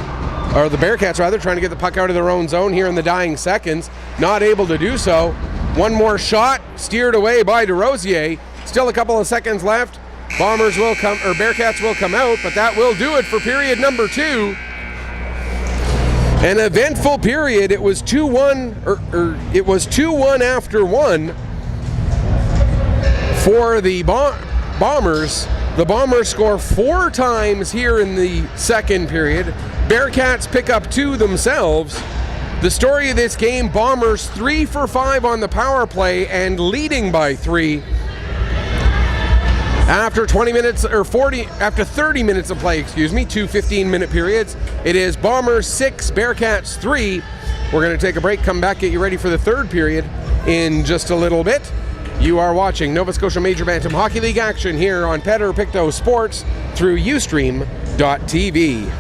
Speaker 1: Bearcats rather, trying to get the puck out of their own zone here in the dying seconds. Not able to do so. One more shot, steered away by DeRosier. Still a couple of seconds left. Bearcats will come out, but that will do it for period number 2. An eventful period. It was 2-1, it was 2-1 after 1 for the Bombers. The Bombers score 4 times here in the second period. Bearcats pick up 2 themselves. The story of this game, Bombers 3 for 5 on the power play and leading by 3. After 30 minutes of play, 2 15-minute periods, it is Bombers 6, Bearcats 3. We're going to take a break, come back, get you ready for the third period in just a little bit. You are watching Nova Scotia Major Bantam Hockey League action here on Pictou Sports through Ustream.tv.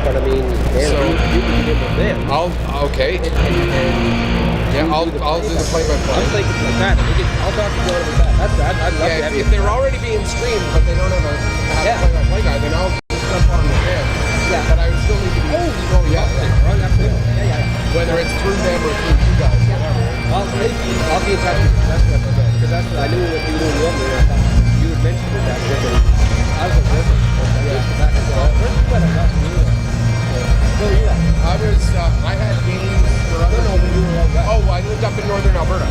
Speaker 4: But I mean, man,
Speaker 1: So-
Speaker 4: you can get with them.
Speaker 1: Okay. Yeah, I'll do the
Speaker 4: I'm
Speaker 1: play-by-play.
Speaker 4: thinking like that. I'll talk to Jordan with that. I'd love to
Speaker 1: Yeah,
Speaker 4: have
Speaker 1: if
Speaker 4: you.
Speaker 1: they're already being streamed, but they don't have a
Speaker 4: Yeah.
Speaker 1: play-by-play guy, then I'll just jump on the head.
Speaker 4: Yeah.
Speaker 1: But I would still need to be.
Speaker 4: Right, absolutely. Yeah.
Speaker 1: Whether it's through them or through you guys, whatever.
Speaker 4: I'll be in touch with you. That's what I did. Because that's what I knew what you were doing. You had mentioned it that day. I was like, listen. Back and forth. Where's the weather? That's you. Where were you at?
Speaker 1: I had games for other. Oh, I lived up in northern Alberta,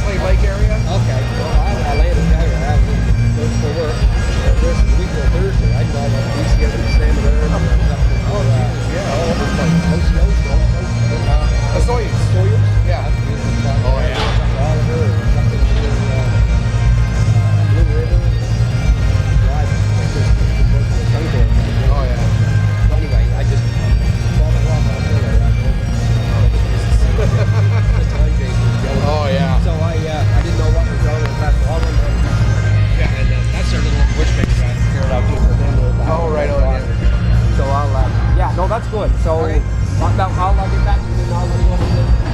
Speaker 1: Slave Lake area.
Speaker 4: Okay. Well, I landed down here. I was for work. This week on Thursday, I know about BC and Sam there. Oh, yeah. All over the place.
Speaker 1: Soyuz. Yeah.
Speaker 4: Oh, yeah. Oliver, something Blue River. Drive.
Speaker 1: Oh yeah.
Speaker 4: Anyway, I just followed along on
Speaker 1: Oh yeah.
Speaker 4: So I didn't know what was going on. That's all I'm doing. Yeah, and that's their little bush mix right here out here for them.
Speaker 1: Oh, right on, yeah.
Speaker 4: So I'll, no, that's good. So
Speaker 1: Okay.
Speaker 4: I'll get back to you and I'll let you know.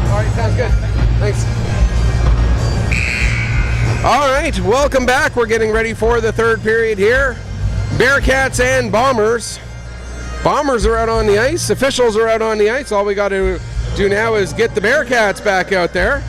Speaker 1: All right, sounds good. Thanks. All right, welcome back. We're getting ready for the third period here. Bearcats and Bombers. Bombers are out on the ice. Officials are out on the ice. All we got to do now is get the Bearcats back out there.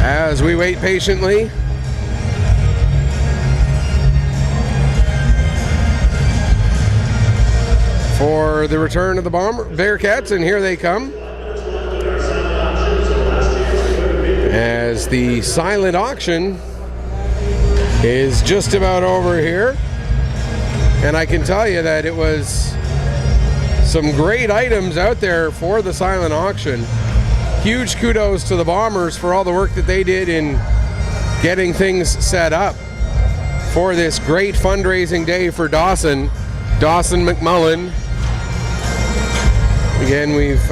Speaker 1: As we wait patiently. For the return of the Bearcats, and here they come. As the silent auction is just about over here. And I can tell you that it was some great items out there for the silent auction. Huge kudos to the Bombers for all the work that they did in getting things set up for this great fundraising day for Dawson McMullen. Again, we've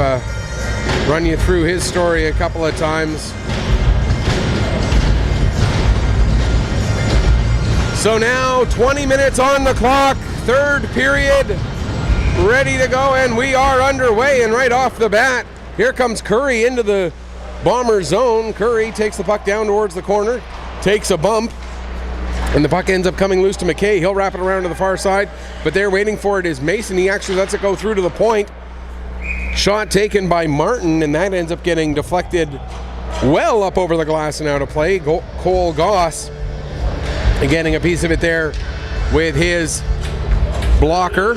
Speaker 1: run you through his story a couple of times. So now 20 minutes on the clock, third period, ready to go, and we are underway. And right off the bat, here comes Curry into the Bomber zone. Curry takes the puck down towards the corner, takes a bump, and the puck ends up coming loose to McKay. He'll wrap it around to the far side, but there waiting for it is Mason. He actually lets it go through to the point. Shot taken by Martin, and that ends up getting deflected well up over the glass and out of play. Cole Goss getting a piece of it there with his blocker.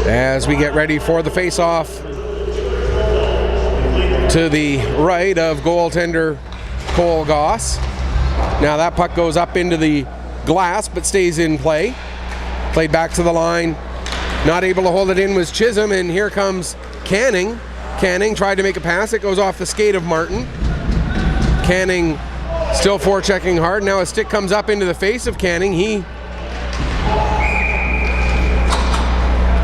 Speaker 1: As we get ready for the face-off to the right of goaltender Cole Goss. Now that puck goes up into the glass but stays in play. Played back to the line. Not able to hold it in was Chisholm, and here comes Canning. Canning tried to make a pass. It goes off the skate of Martin. Canning still forechecking hard. Now a stick comes up into the face of Canning. He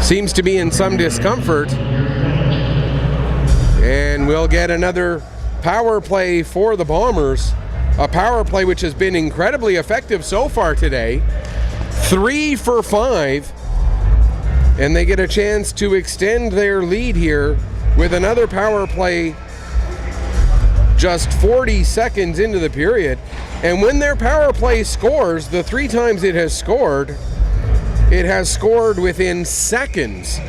Speaker 1: seems to be in some discomfort. And we'll get another power play for the Bombers. A power play which has been incredibly effective so far today. 3 for 5. And they get a chance to extend their lead here with another power play just 40 seconds into the period. And when their power play scores, the 3 times it has scored within seconds.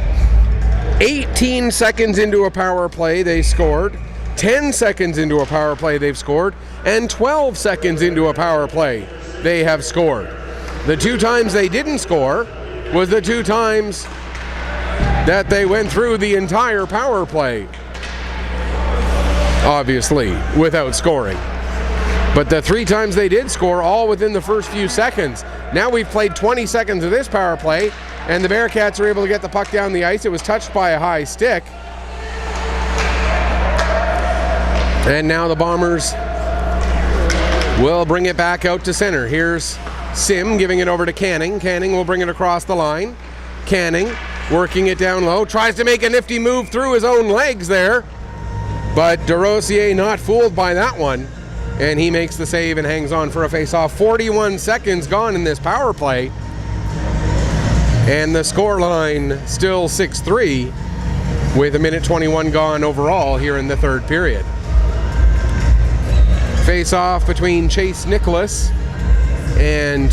Speaker 1: 18 seconds into a power play, they scored. 10 seconds into a power play, they've scored. And 12 seconds into a power play, they have scored. The 2 times they didn't score was the 2 times that they went through the entire power play. Obviously, without scoring. But the 3 times they did score, all within the first few seconds. Now we've played 20 seconds of this power play, and the Bearcats are able to get the puck down the ice. It was touched by a high stick. And now the Bombers will bring it back out to center. Here's Sim giving it over to Canning. Canning will bring it across the line. Canning working it down low, tries to make a nifty move through his own legs there, but DeRosier not fooled by that one, and he makes the save and hangs on for a face-off. 41 seconds gone in this power play, and the score line still 6-3 with 1:21 gone overall here in the third period. Face-off between Chase Nicholas and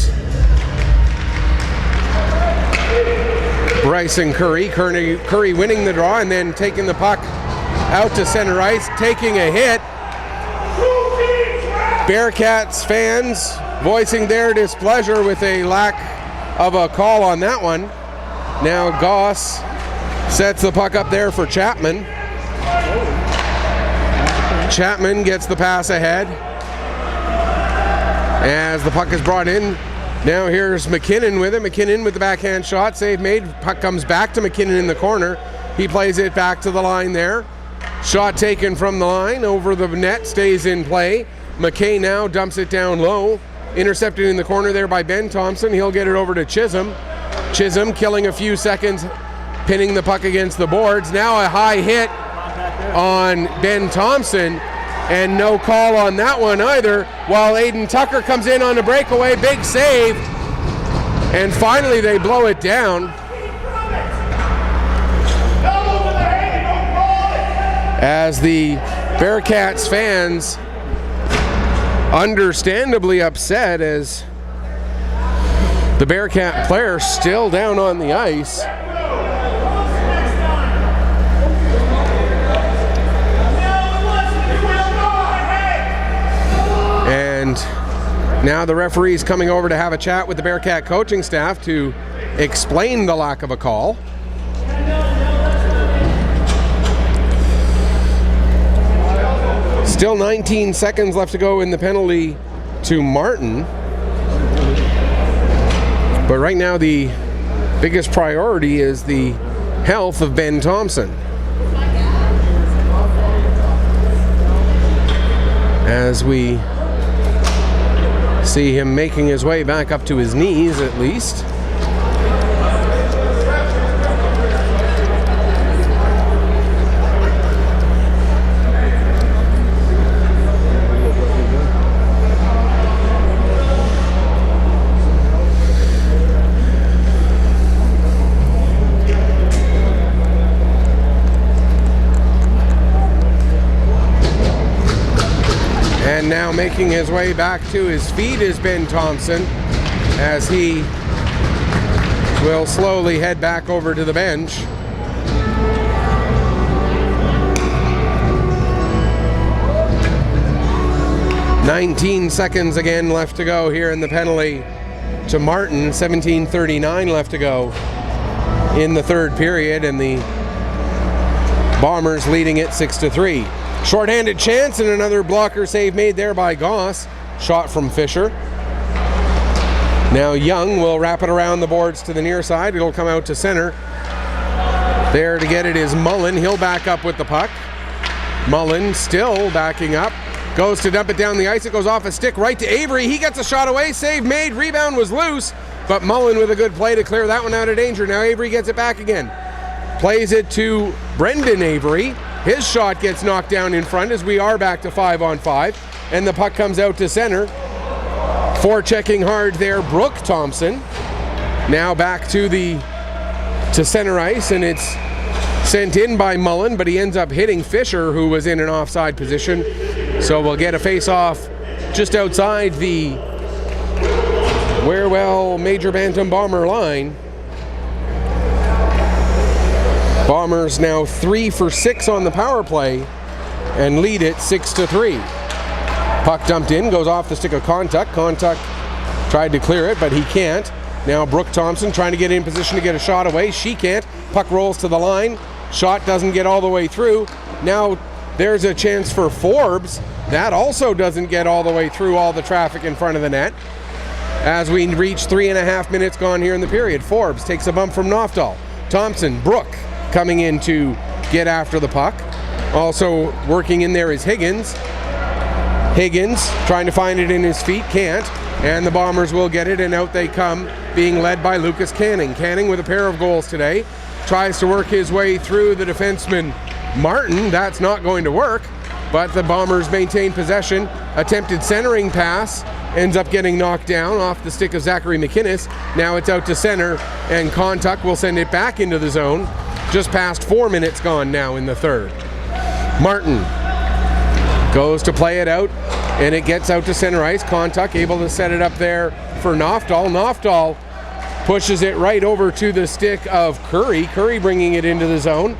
Speaker 1: Bryson Curry. Curry winning the draw and then taking the puck out to center ice, taking a hit. Bearcats fans voicing their displeasure with a lack of a call on that one. Now Goss sets the puck up there for Chapman. Chapman gets the pass ahead as the puck is brought in. Now here's McKinnon with it. McKinnon with the backhand shot. Save made. Puck comes back to McKinnon in the corner. He plays it back to the line there. Shot taken from the line over the net. Stays in play. McKay now dumps it down low. Intercepted in the corner there by Ben Thompson. He'll get it over to Chisholm. Chisholm killing a few seconds, pinning the puck against the boards. Now a high hit on Ben Thompson. And no call on that one either, while Aiden Tucker comes in on a breakaway. Big save. And finally they blow it down. As the Bearcats fans understandably upset as the Bearcat player still down on the ice. And now the referee's coming over to have a chat with the Bearcat coaching staff to explain the lack of a call. Still 19 seconds left to go in the penalty to Martin. But right now the biggest priority is the health of Ben Thompson, as we see him making his way back up to his knees at least. And now making his way back to his feet is Ben Thompson, as he will slowly head back over to the bench. "19 seconds again left to go here in the penalty to Martin. 17:39 left to go in the third period, and the Bombers leading it 6-3. Short-handed chance and another blocker save made there by Goss. Shot from Fisher. Now Young will wrap it around the boards to the near side. It'll come out to center. There to get it is Mullen. He'll back up with the puck. Mullen still backing up. Goes to dump it down the ice. It goes off a stick right to Avery. He gets a shot away. Save made. Rebound was loose. But Mullen with a good play to clear that one out of danger. Now Avery gets it back again. Plays it to Brendan Avery. His shot gets knocked down in front as we are back to 5-on-5. And the puck comes out to center. Forechecking hard there, Brooke Thompson. Now back to center ice, and it's sent in by Mullen, but he ends up hitting Fisher, who was in an offside position. So we'll get a face-off just outside the Wearwell Major Bantam Bomber line. Bombers now 3 for 6 on the power play and lead it 6-3. Puck dumped in, goes off the stick of Contuck. Contuck tried to clear it, but he can't. Now Brooke Thompson trying to get in position to get a shot away. She can't. Puck rolls to the line. Shot doesn't get all the way through. Now there's a chance for Forbes. That also doesn't get all the way through all the traffic in front of the net. As we reach 3.5 minutes gone here in the period. Forbes takes a bump from Nofdahl. Thompson, Brooke coming in to get after the puck. Also working in there is Higgins. Higgins trying to find it in his feet, can't, and the Bombers will get it, and out they come, being led by Lucas Canning. Canning with a pair of goals today, tries to work his way through the defenseman Martin. That's not going to work, but the Bombers maintain possession. Attempted centering pass ends up getting knocked down off the stick of Zachary McInnes. Now it's out to center, and Contuck will send it back into the zone. Just past 4 minutes gone now in the third. Martin goes to play it out, and it gets out to center ice. Contuck able to set it up there for Nofdahl. Nofdahl pushes it right over to the stick of Curry. Curry bringing it into the zone.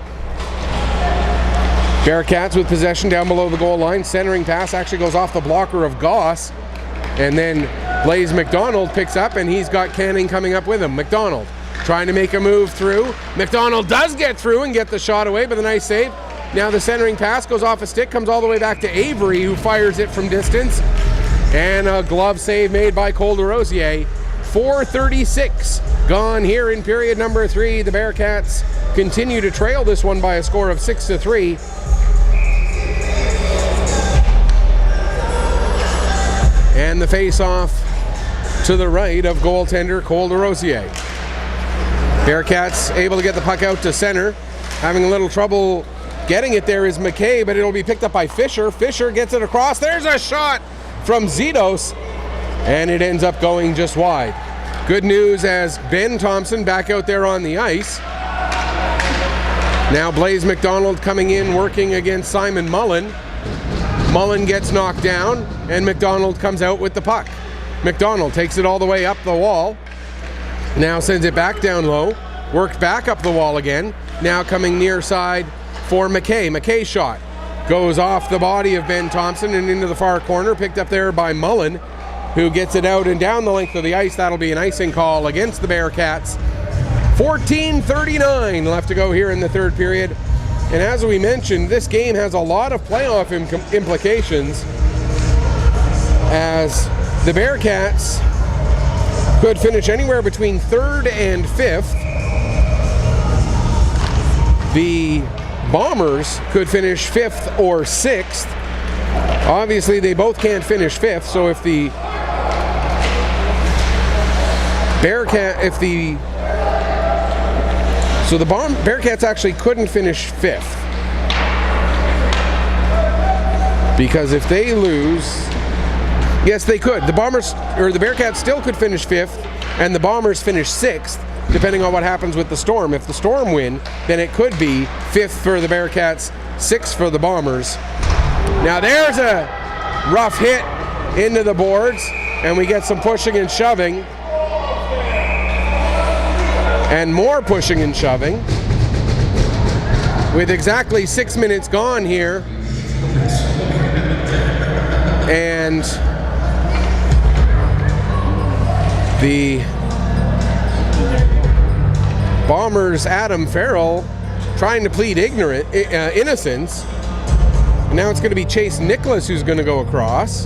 Speaker 1: Bearcats with possession down below the goal line. Centering pass actually goes off the blocker of Goss. And then Blaze McDonald picks up, and he's got Canning coming up with him. McDonald trying to make a move through. McDonald does get through and get the shot away, but a nice save. Now the centering pass goes off a stick, comes all the way back to Avery, who fires it from distance. And a glove save made by Cole DeRosier. 4:36 gone here in period number 3. The Bearcats continue to trail this one by a score of 6-3. And the face-off to the right of goaltender Cole DeRosier. Bearcats able to get the puck out to center. Having a little trouble getting it there is McKay, but it'll be picked up by Fisher. Fisher gets it across. There's a shot from Zitos, and it ends up going just wide. Good news as Ben Thompson back out there on the ice. Now Blaze McDonald coming in, working against Simon Mullen. Mullen gets knocked down, and McDonald comes out with the puck. McDonald takes it all the way up the wall. Now sends it back down low. Worked back up the wall again. Now coming near side for McKay. McKay's shot goes off the body of Ben Thompson and into the far corner. Picked up there by Mullen, who gets it out and down the length of the ice. That'll be an icing call against the Bearcats. 14:39 left to go here in the third period. And as we mentioned, this game has a lot of playoff implications, as the Bearcats could finish anywhere between 3rd and 5th. The Bombers could finish 5th or 6th. Obviously, they both can't finish 5th, so if the Bearcats actually couldn't finish 5th. Because if they lose, yes, they could. The Bearcats still could finish 5th, and the Bombers finish 6th, depending on what happens with the Storm. If the Storm win, then it could be 5th for the Bearcats, 6th for the Bombers. Now there's a rough hit into the boards, and we get some pushing and shoving. And more pushing and shoving. With exactly 6 minutes gone here. And the Bombers' Adam Farrell trying to plead innocence. And now it's going to be Chase Nicholas who's going to go across.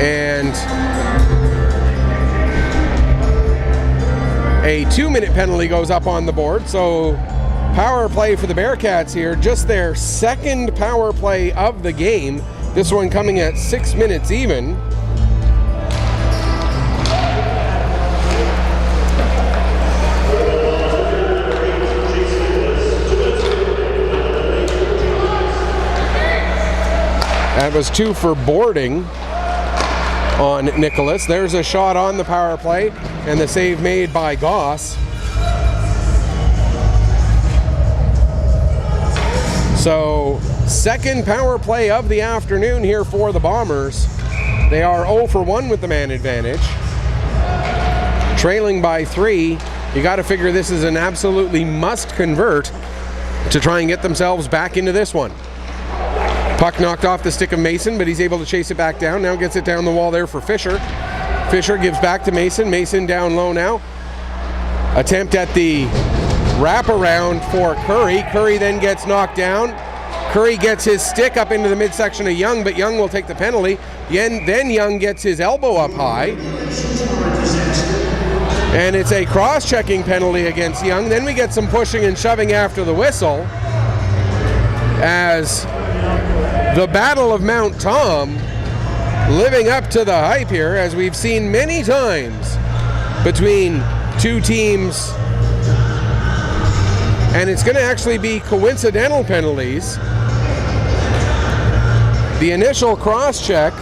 Speaker 1: And a 2-minute penalty goes up on the board. So power play for the Bearcats here, just their second power play of the game. This one coming at 6 minutes even. That was 2 for boarding on Nicholas. There's a shot on the power play, and the save made by Goss. So, second power play of the afternoon here for the Bombers. They are 0 for 1 with the man advantage. Trailing by 3. You got to figure this is an absolutely must convert to try and get themselves back into this one. Puck knocked off the stick of Mason, but he's able to chase it back down. Now gets it down the wall there for Fisher. Fisher gives back to Mason. Mason down low now. Attempt at the wraparound for Curry. Curry then gets knocked down. Curry gets his stick up into the midsection of Young, but Young will take the penalty. Then Young gets his elbow up high. And it's a cross-checking penalty against Young. Then we get some pushing and shoving after the whistle. as the Battle of Mount Tom living up to the hype here, as we've seen many times between two teams. And it's going to actually be coincidental penalties. The initial cross-check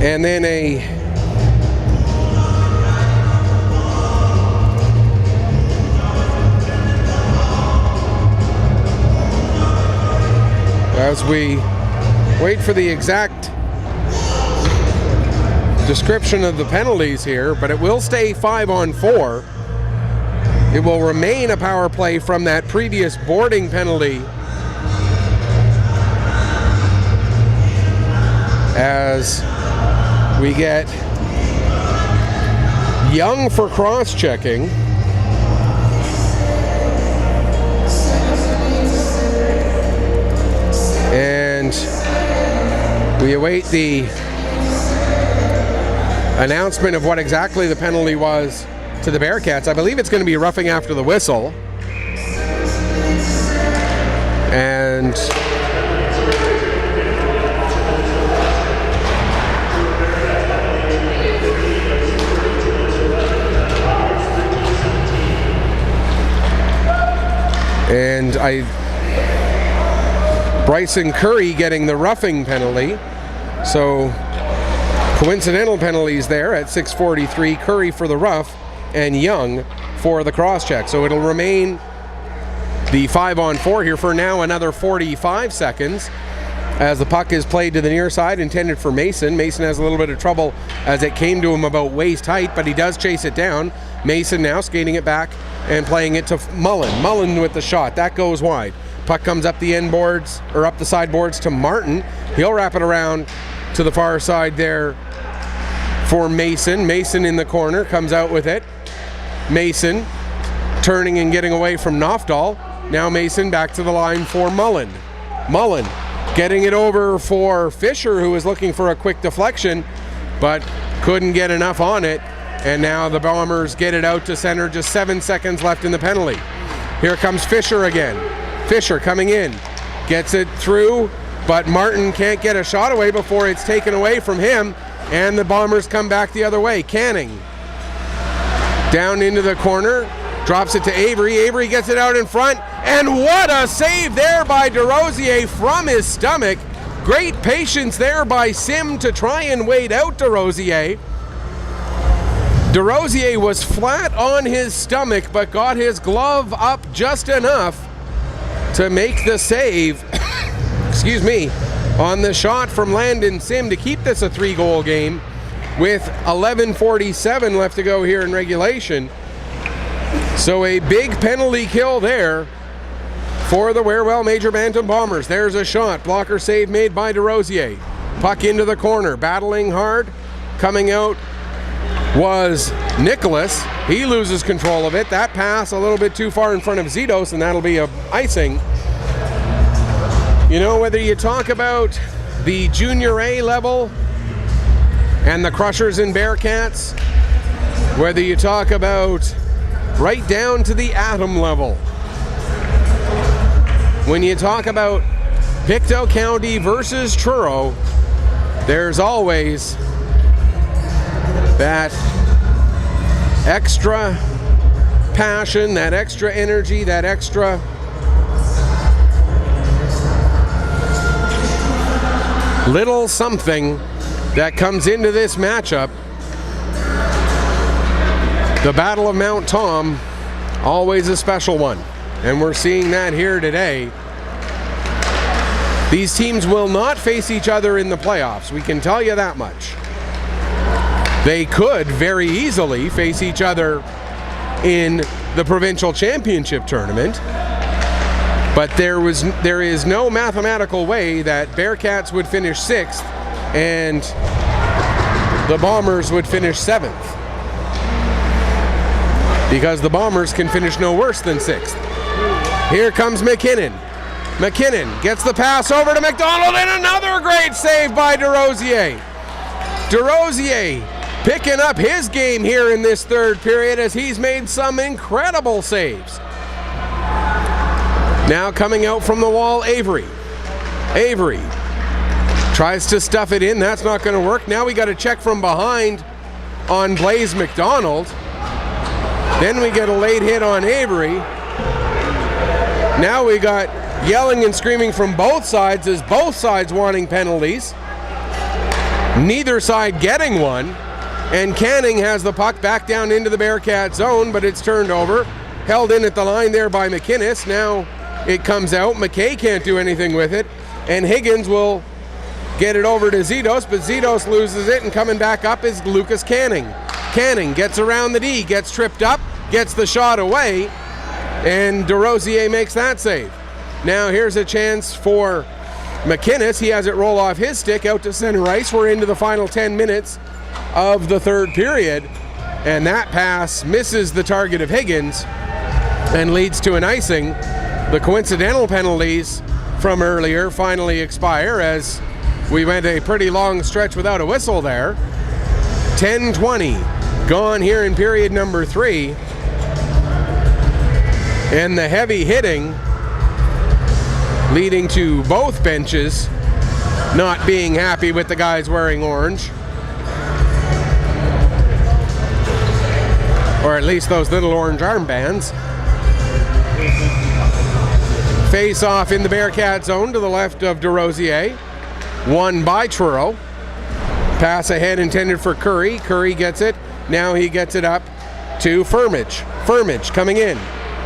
Speaker 1: and then as we wait for the exact description of the penalties here, but it will stay 5-on-4. It will remain a power play from that previous boarding penalty, as we get Young for cross-checking. And we await the announcement of what exactly the penalty was to the Bearcats. I believe it's going to be roughing after the whistle. And Bryson Curry getting the roughing penalty. So coincidental penalties there at 6:43. Curry for the rough and Young for the cross-check. So it'll remain the 5-on-4 here for now another 45 seconds as the puck is played to the near side, intended for Mason. Mason has a little bit of trouble as it came to him about waist height, but he does chase it down. Mason now skating it back and playing it to Mullen. Mullen with the shot. That goes wide. Puck comes up the end boards, or up the side boards to Martin. He'll wrap it around to the far side there for Mason. Mason in the corner comes out with it. Mason turning and getting away from Knofdahl. Now Mason back to the line for Mullen. Mullen getting it over for Fisher, who was looking for a quick deflection, but couldn't get enough on it. And now the Bombers get it out to center, just 7 seconds left in the penalty. Here comes Fisher again. Fisher coming in, gets it through, but Martin can't get a shot away before it's taken away from him, and the Bombers come back the other way. Canning down into the corner, drops it to Avery. Avery gets it out in front, and what a save there by DeRosier from his stomach. Great patience there by Sim to try and wait out DeRosier. DeRosier was flat on his stomach, but got his glove up just enough to make the save, excuse me, on the shot from Landon Sim to keep this a 3-goal game with 11:47 left to go here in regulation. So a big penalty kill there for the Wearwell Major Bantam Bombers. There's a shot, blocker save made by DeRosier. Puck into the corner, battling hard, coming out was Nicholas. He loses control of it. That pass a little bit too far in front of Zitos, and that'll be a icing. You know, whether you talk about the Junior A level and the Crushers and Bearcats, whether you talk about right down to the Atom level, when you talk about Pictou County versus Truro, there's always that extra passion, that extra energy, that extra little something that comes into this matchup. The Battle of Mount Tom, always a special one, and we're seeing that here today. These teams will not face each other in the playoffs, we can tell you that much. They could very easily face each other in the provincial championship tournament, but there is no mathematical way that Bearcats would finish 6th and the Bombers would finish 7th, because the Bombers can finish no worse than 6th. Here comes McKinnon. McKinnon gets the pass over to McDonald, and another great save by DeRosier. DeRosier picking up his game here in this third period as he's made some incredible saves. Now coming out from the wall, Avery. Avery tries to stuff it in. That's not going to work. Now we got a check from behind on Blaze McDonald. Then we get a late hit on Avery. Now we got yelling and screaming from both sides as both sides wanting penalties. Neither side getting one. And Canning has the puck back down into the Bearcat zone, but it's turned over. Held in at the line there by McInnes. Now it comes out. McKay can't do anything with it. And Higgins will get it over to Zitos, but Zitos loses it, and coming back up is Lucas Canning. Canning gets around the D, gets tripped up, gets the shot away, and DeRosier makes that save. Now here's a chance for McInnes. He has it roll off his stick out to center ice. We're into the final 10 minutes of the third period, and that pass misses the target of Higgins and leads to an icing. The coincidental penalties from earlier finally expire as we went a pretty long stretch without a whistle there. 10:20 gone here in period number 3. And the heavy hitting leading to both benches not being happy with the guys wearing orange. Or at least those little orange armbands. Face off in the Bearcat zone to the left of DeRosier. Won by Truro. Pass ahead intended for Curry. Curry gets it. Now he gets it up to Firmage. Firmage coming in.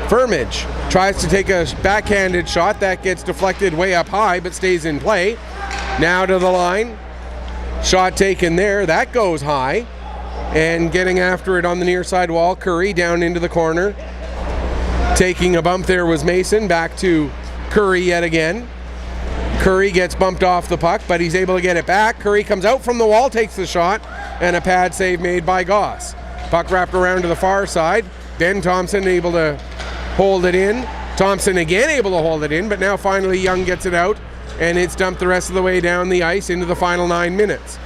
Speaker 1: Firmage tries to take a backhanded shot. That gets deflected way up high but stays in play. Now to the line. Shot taken there. That goes high. And getting after it on the near side wall. Curry down into the corner. Taking a bump there was Mason. Back to Curry yet again. Curry gets bumped off the puck, but he's able to get it back. Curry comes out from the wall, takes the shot, and a pad save made by Goss. Puck wrapped around to the far side. Ben Thompson able to hold it in. Thompson again able to hold it in, but now finally Young gets it out, and it's dumped the rest of the way down the ice into the final 9 minutes.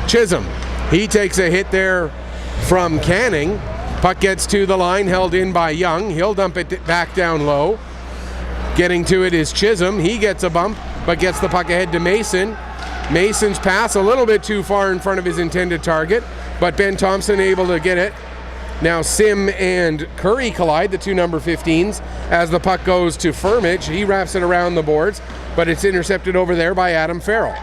Speaker 1: Chisholm, he takes a hit there from Canning. Puck gets to the line, held in by Young. He'll dump it back down low. Getting to it is Chisholm. He gets a bump, but gets the puck ahead to Mason. Mason's pass a little bit too far in front of his intended target, but Ben Thompson able to get it. Now Sim and Curry collide, the two number 15s, as the puck goes to Firmage. He wraps it around the boards, but it's intercepted over there by Adam Farrell.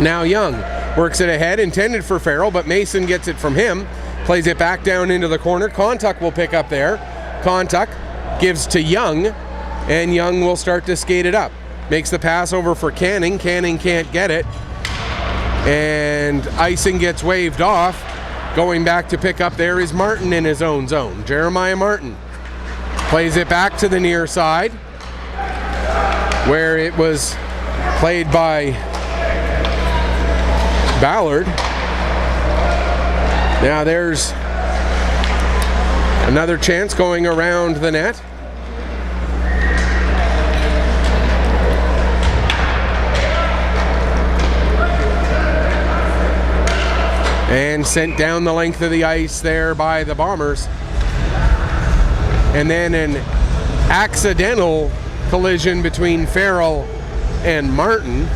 Speaker 1: Now Young works it ahead, intended for Farrell, but Mason gets it from him. Plays it back down into the corner. Kontuk will pick up there. Kontuk gives to Young, and Young will start to skate it up. Makes the pass over for Canning. Canning can't get it. And icing gets waved off. Going back to pick up there is Martin in his own zone. Jeremiah Martin plays it back to the near side, where it was played by Ballard. Now there's another chance going around the net. And sent down the length of the ice there by the Bombers. And then an accidental collision between Farrell and Martin.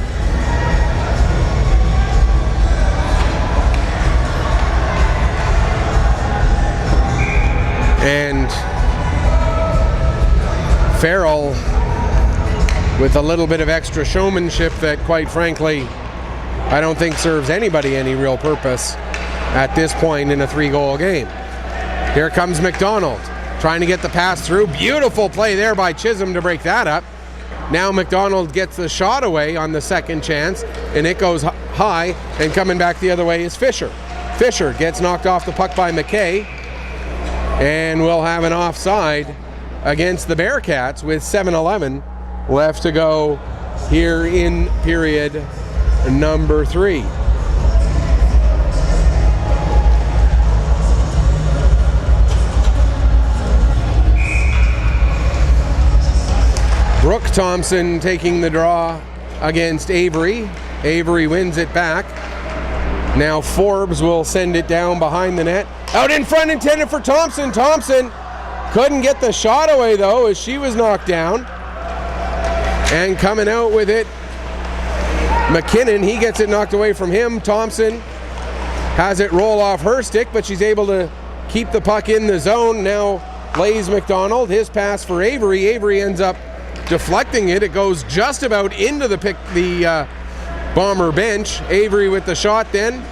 Speaker 1: And Farrell, with a little bit of extra showmanship that, quite frankly, I don't think serves anybody any real purpose at this point in a 3-goal game. Here comes McDonald, trying to get the pass through. Beautiful play there by Chisholm to break that up. Now McDonald gets the shot away on the second chance, and it goes high, and coming back the other way is Fisher. Fisher gets knocked off the puck by McKay, and we'll have an offside against the Bearcats with 7:11 left to go here in period number 3. Brooke Thompson taking the draw against Avery. Avery wins it back. Now Forbes will send it down behind the net. Out in front, intended for Thompson. Thompson couldn't get the shot away though as she was knocked down. And coming out with it, McKinnon, he gets it knocked away from him. Thompson has it roll off her stick, but she's able to keep the puck in the zone. Now Blaze McDonald, his pass for Avery. Avery ends up deflecting it. It goes just about into the Bomber bench. Avery with the shot then.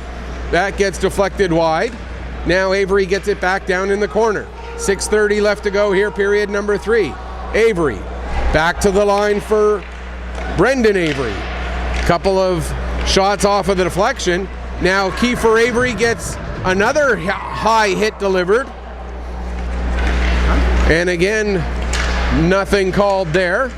Speaker 1: That gets deflected wide. Now Avery gets it back down in the corner. 6:30 left to go here, period number 3. Avery back to the line for Brendan Avery. Couple of shots off of the deflection. Now Kiefer Avery gets another high hit delivered. And again, nothing called there.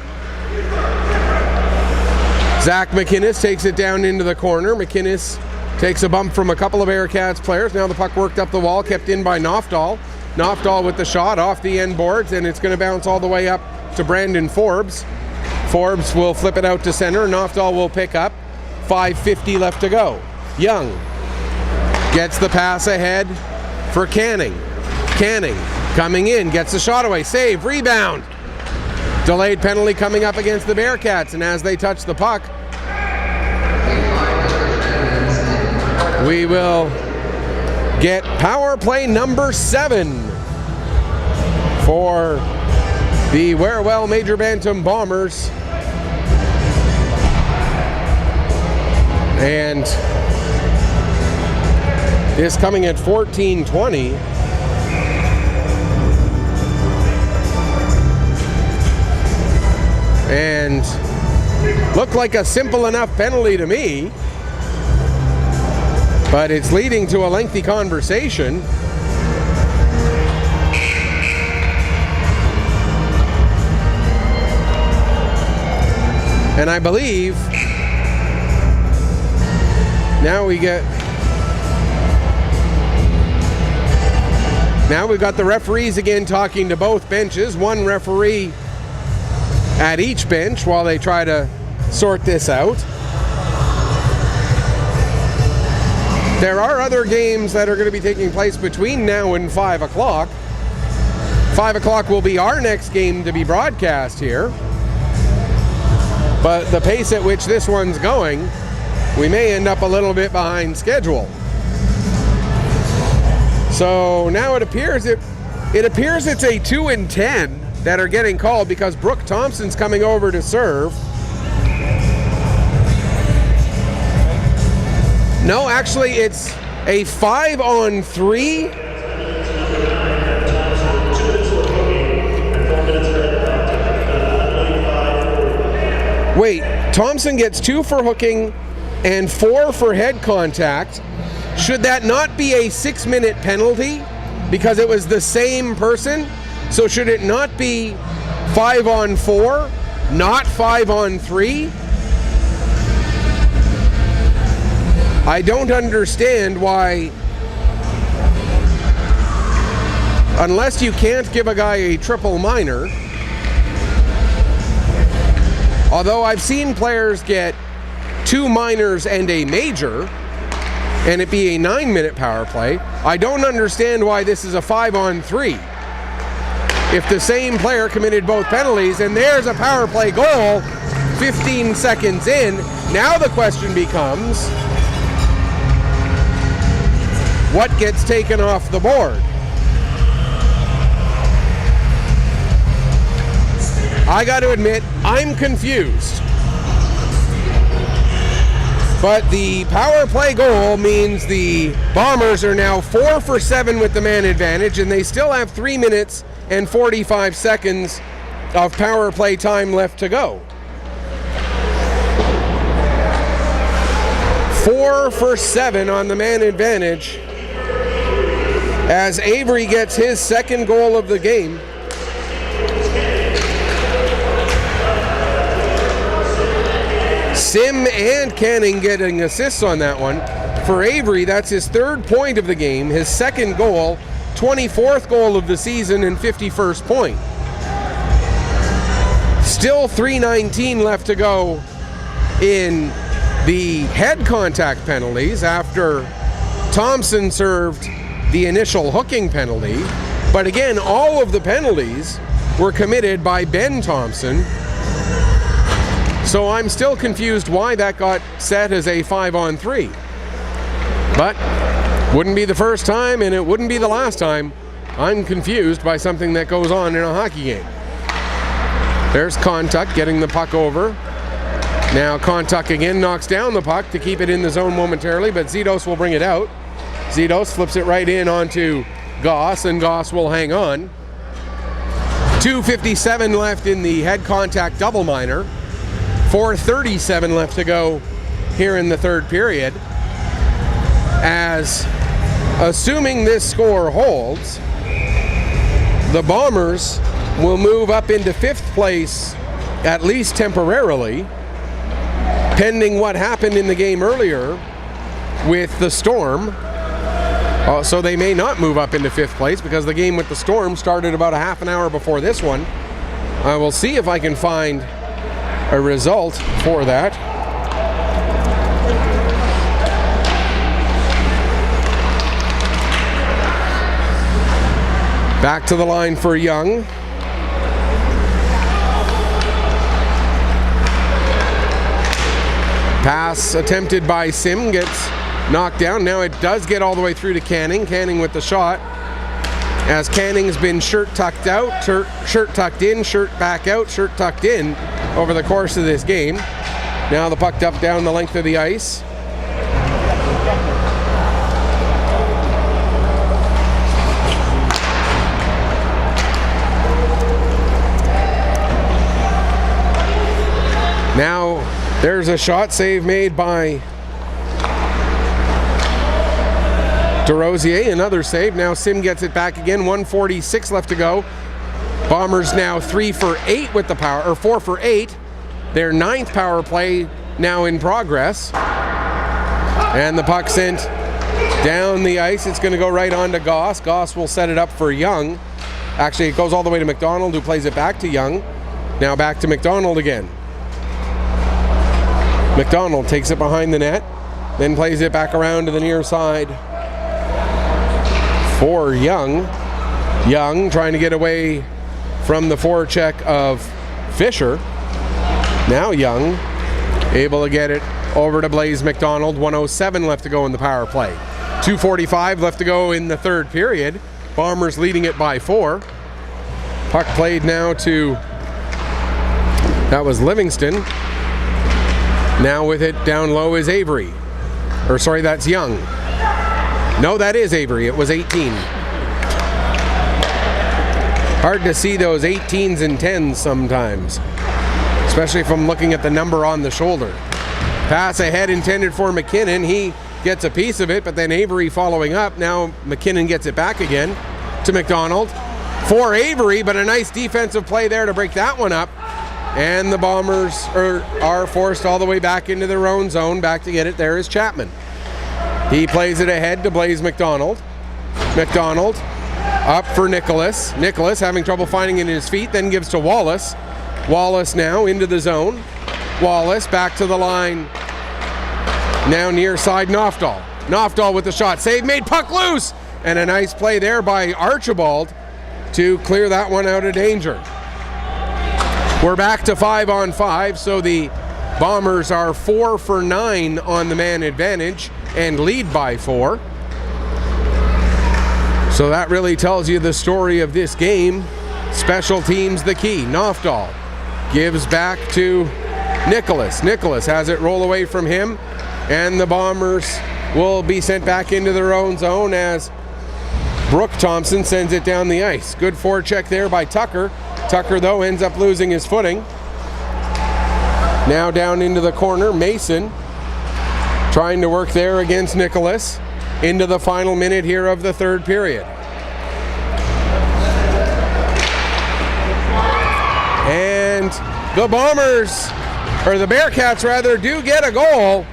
Speaker 1: Zach McInnes takes it down into the corner. McInnes takes a bump from a couple of Bearcats players. Now the puck worked up the wall, kept in by Knofdahl. Knofdahl with the shot off the end boards, and it's going to bounce all the way up to Brandon Forbes. Forbes will flip it out to center. Knofdahl will pick up. 5:50 left to go. Young gets the pass ahead for Canning. Canning coming in, gets the shot away. Save, rebound. Delayed penalty coming up against the Bearcats, and as they touch the puck, we will get power play number 7 for the Wearwell Major Bantam Bombers. And this coming at 14:20. And looked like a simple enough penalty to me, but it's leading to a lengthy conversation. And I believe now we've got the referees again talking to both benches. One referee at each bench while they try to sort this out. There are other games that are going to be taking place between now and 5 o'clock. 5 o'clock will be our next game to be broadcast here. But the pace at which this one's going, we may end up a little bit behind schedule. So now it appears it's a 2 and 10 that are getting called because Brooke Thompson's coming over to serve. No, actually it's a 5-on-3. Wait, Thompson gets 2 for hooking and 4 for head contact. Should that not be a 6-minute penalty because it was the same person? So should it not be 5-on-4, not 5-on-3? I don't understand why, unless you can't give a guy a triple minor, although I've seen players get 2 minors and a major, and it be a 9-minute power play, I don't understand why this is a 5-on-3. If the same player committed both penalties, and there's a power play goal 15 seconds in, now the question becomes, what gets taken off the board? I got to admit, I'm confused. But the power play goal means the Bombers are now 4 for 7 with the man advantage, and they still have 3 minutes and 45 seconds of power play time left to go. 4 for 7 on the man advantage as Avery gets his second goal of the game. Sim and Canning getting assists on that one. For Avery, that's his 3rd point of the game, his 2nd goal, 24th goal of the season, and 51st point. Still 3:19 left to go in the head contact penalties after Thompson served the initial hooking penalty. But again, all of the penalties were committed by Ben Thompson. So I'm still confused why that got set as a 5-on-3. But wouldn't be the first time, and it wouldn't be the last time I'm confused by something that goes on in a hockey game. There's Kontuk getting the puck over. Now Kontuk again knocks down the puck to keep it in the zone momentarily, but Zidos will bring it out. Zidos flips it right in onto Goss, and Goss will hang on. 2:57 left in the head contact double minor. 4:37 left to go here in the third period. As, assuming this score holds, the Bombers will move up into 5th place, at least temporarily, pending what happened in the game earlier with the Storm. So they may not move up into 5th place because the game with the Storm started about a half an hour before this one. I will see if I can find a result for that. Back to the line for Young. Pass attempted by Sim gets knocked down. Now it does get all the way through to Canning. Canning with the shot. As Canning's been shirt tucked out, shirt tucked in, shirt back out, shirt tucked in over the course of this game. Now the puck up down the length of the ice. Now there's a shot save made by DeRosier, another save. Now Sim gets it back again. 1:46 left to go. Bombers now 3 for 8 with the power, or 4 for 8. Their 9th power play now in progress. And the puck sent down the ice. It's going to go right on to Goss. Goss will set it up for Young. Actually, it goes all the way to McDonald, who plays it back to Young. Now back to McDonald again. McDonald takes it behind the net, then plays it back around to the near side for Young. Young trying to get away from the forecheck of Fisher. Now Young able to get it over to Blaze McDonald. 1:07 left to go in the power play. 2:45 left to go in the third period. Bombers leading it by 4. Puck played now to, that was Livingston. Now with it down low is Avery. Or sorry, that's Young. No, that is Avery. It was 18. Hard to see those 18s and 10s sometimes, especially if I'm looking at the number on the shoulder. Pass ahead intended for McKinnon. He gets a piece of it, but then Avery following up. Now McKinnon gets it back again to McDonald. For Avery, but a nice defensive play there to break that one up. And the Bombers are forced all the way back into their own zone. Back to get it there is Chapman. He plays it ahead to Blaze McDonald. McDonald up for Nicholas. Nicholas having trouble finding it in his feet, then gives to Wallace. Wallace now into the zone. Wallace back to the line. Now near side Knofdahl. Knofdahl with the shot. Save made, puck loose! And a nice play there by Archibald to clear that one out of danger. We're back to 5-on-5, so the Bombers are 4 for 9 on the man advantage and lead by 4. So that really tells you the story of this game. Special teams the key. Knofdahl gives back to Nicholas. Nicholas has it roll away from him, and the Bombers will be sent back into their own zone as Brooke Thompson sends it down the ice. Good forecheck there by Tucker. Tucker, though, ends up losing his footing. Now down into the corner, Mason trying to work there against Nicholas into the final minute here of the third period. And the Bombers, or the Bearcats rather, do get a goal.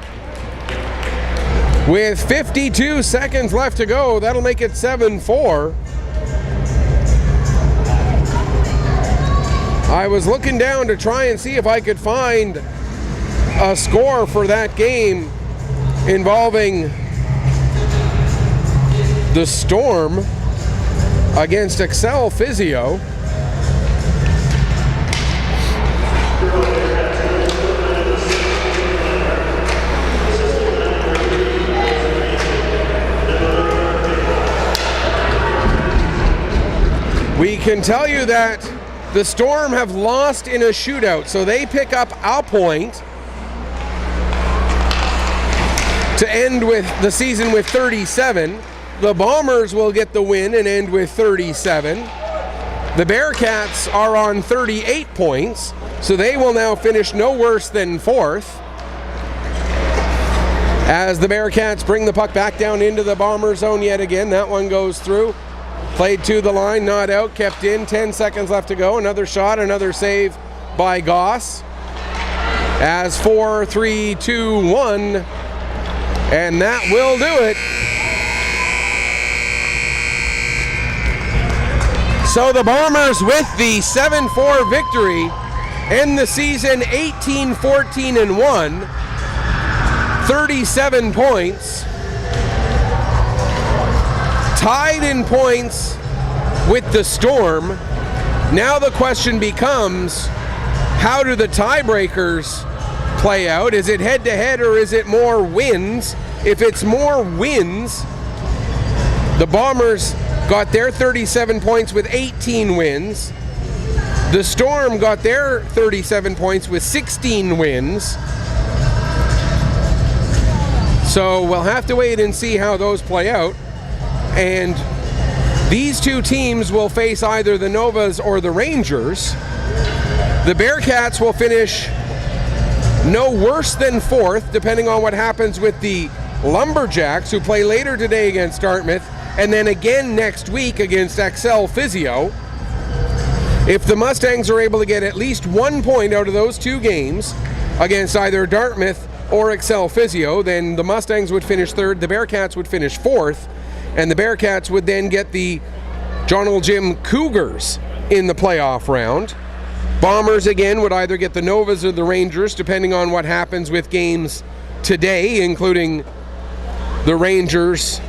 Speaker 1: With 52 seconds left to go, that'll make it 7-4. I was looking down to try and see if I could find a score for that game involving the Storm against Excel Physio. We can tell you that the Storm have lost in a shootout, so they pick up a point to end with the season with 37. The Bombers will get the win and end with 37. The Bearcats are on 38 points, so they will now finish no worse than 4th. As the Bearcats bring the puck back down into the Bomber zone yet again, that one goes through. Played to the line, not out, kept in, 10 seconds left to go. Another shot, another save by Goss. As 4, 3, 2, 1, and that will do it. So the Bombers with the 7-4 victory end the season 18-14-1, 37 points. Tied in points with the Storm. Now the question becomes, how do the tiebreakers play out? Is it head-to-head or is it more wins? If it's more wins, the Bombers got their 37 points with 18 wins. The Storm got their 37 points with 16 wins. So we'll have to wait and see how those play out. And these two teams will face either the Novas or the Rangers. The Bearcats will finish no worse than 4th, depending on what happens with the Lumberjacks, who play later today against Dartmouth, and then again next week against Excel Physio. If the Mustangs are able to get at least 1 point out of those two games against either Dartmouth or Excel Physio, then the Mustangs would finish 3rd, the Bearcats would finish 4th, and the Bearcats would then get the John Old Jim Cougars in the playoff round. Bombers again would either get the Novas or the Rangers, depending on what happens with games today, including the Rangers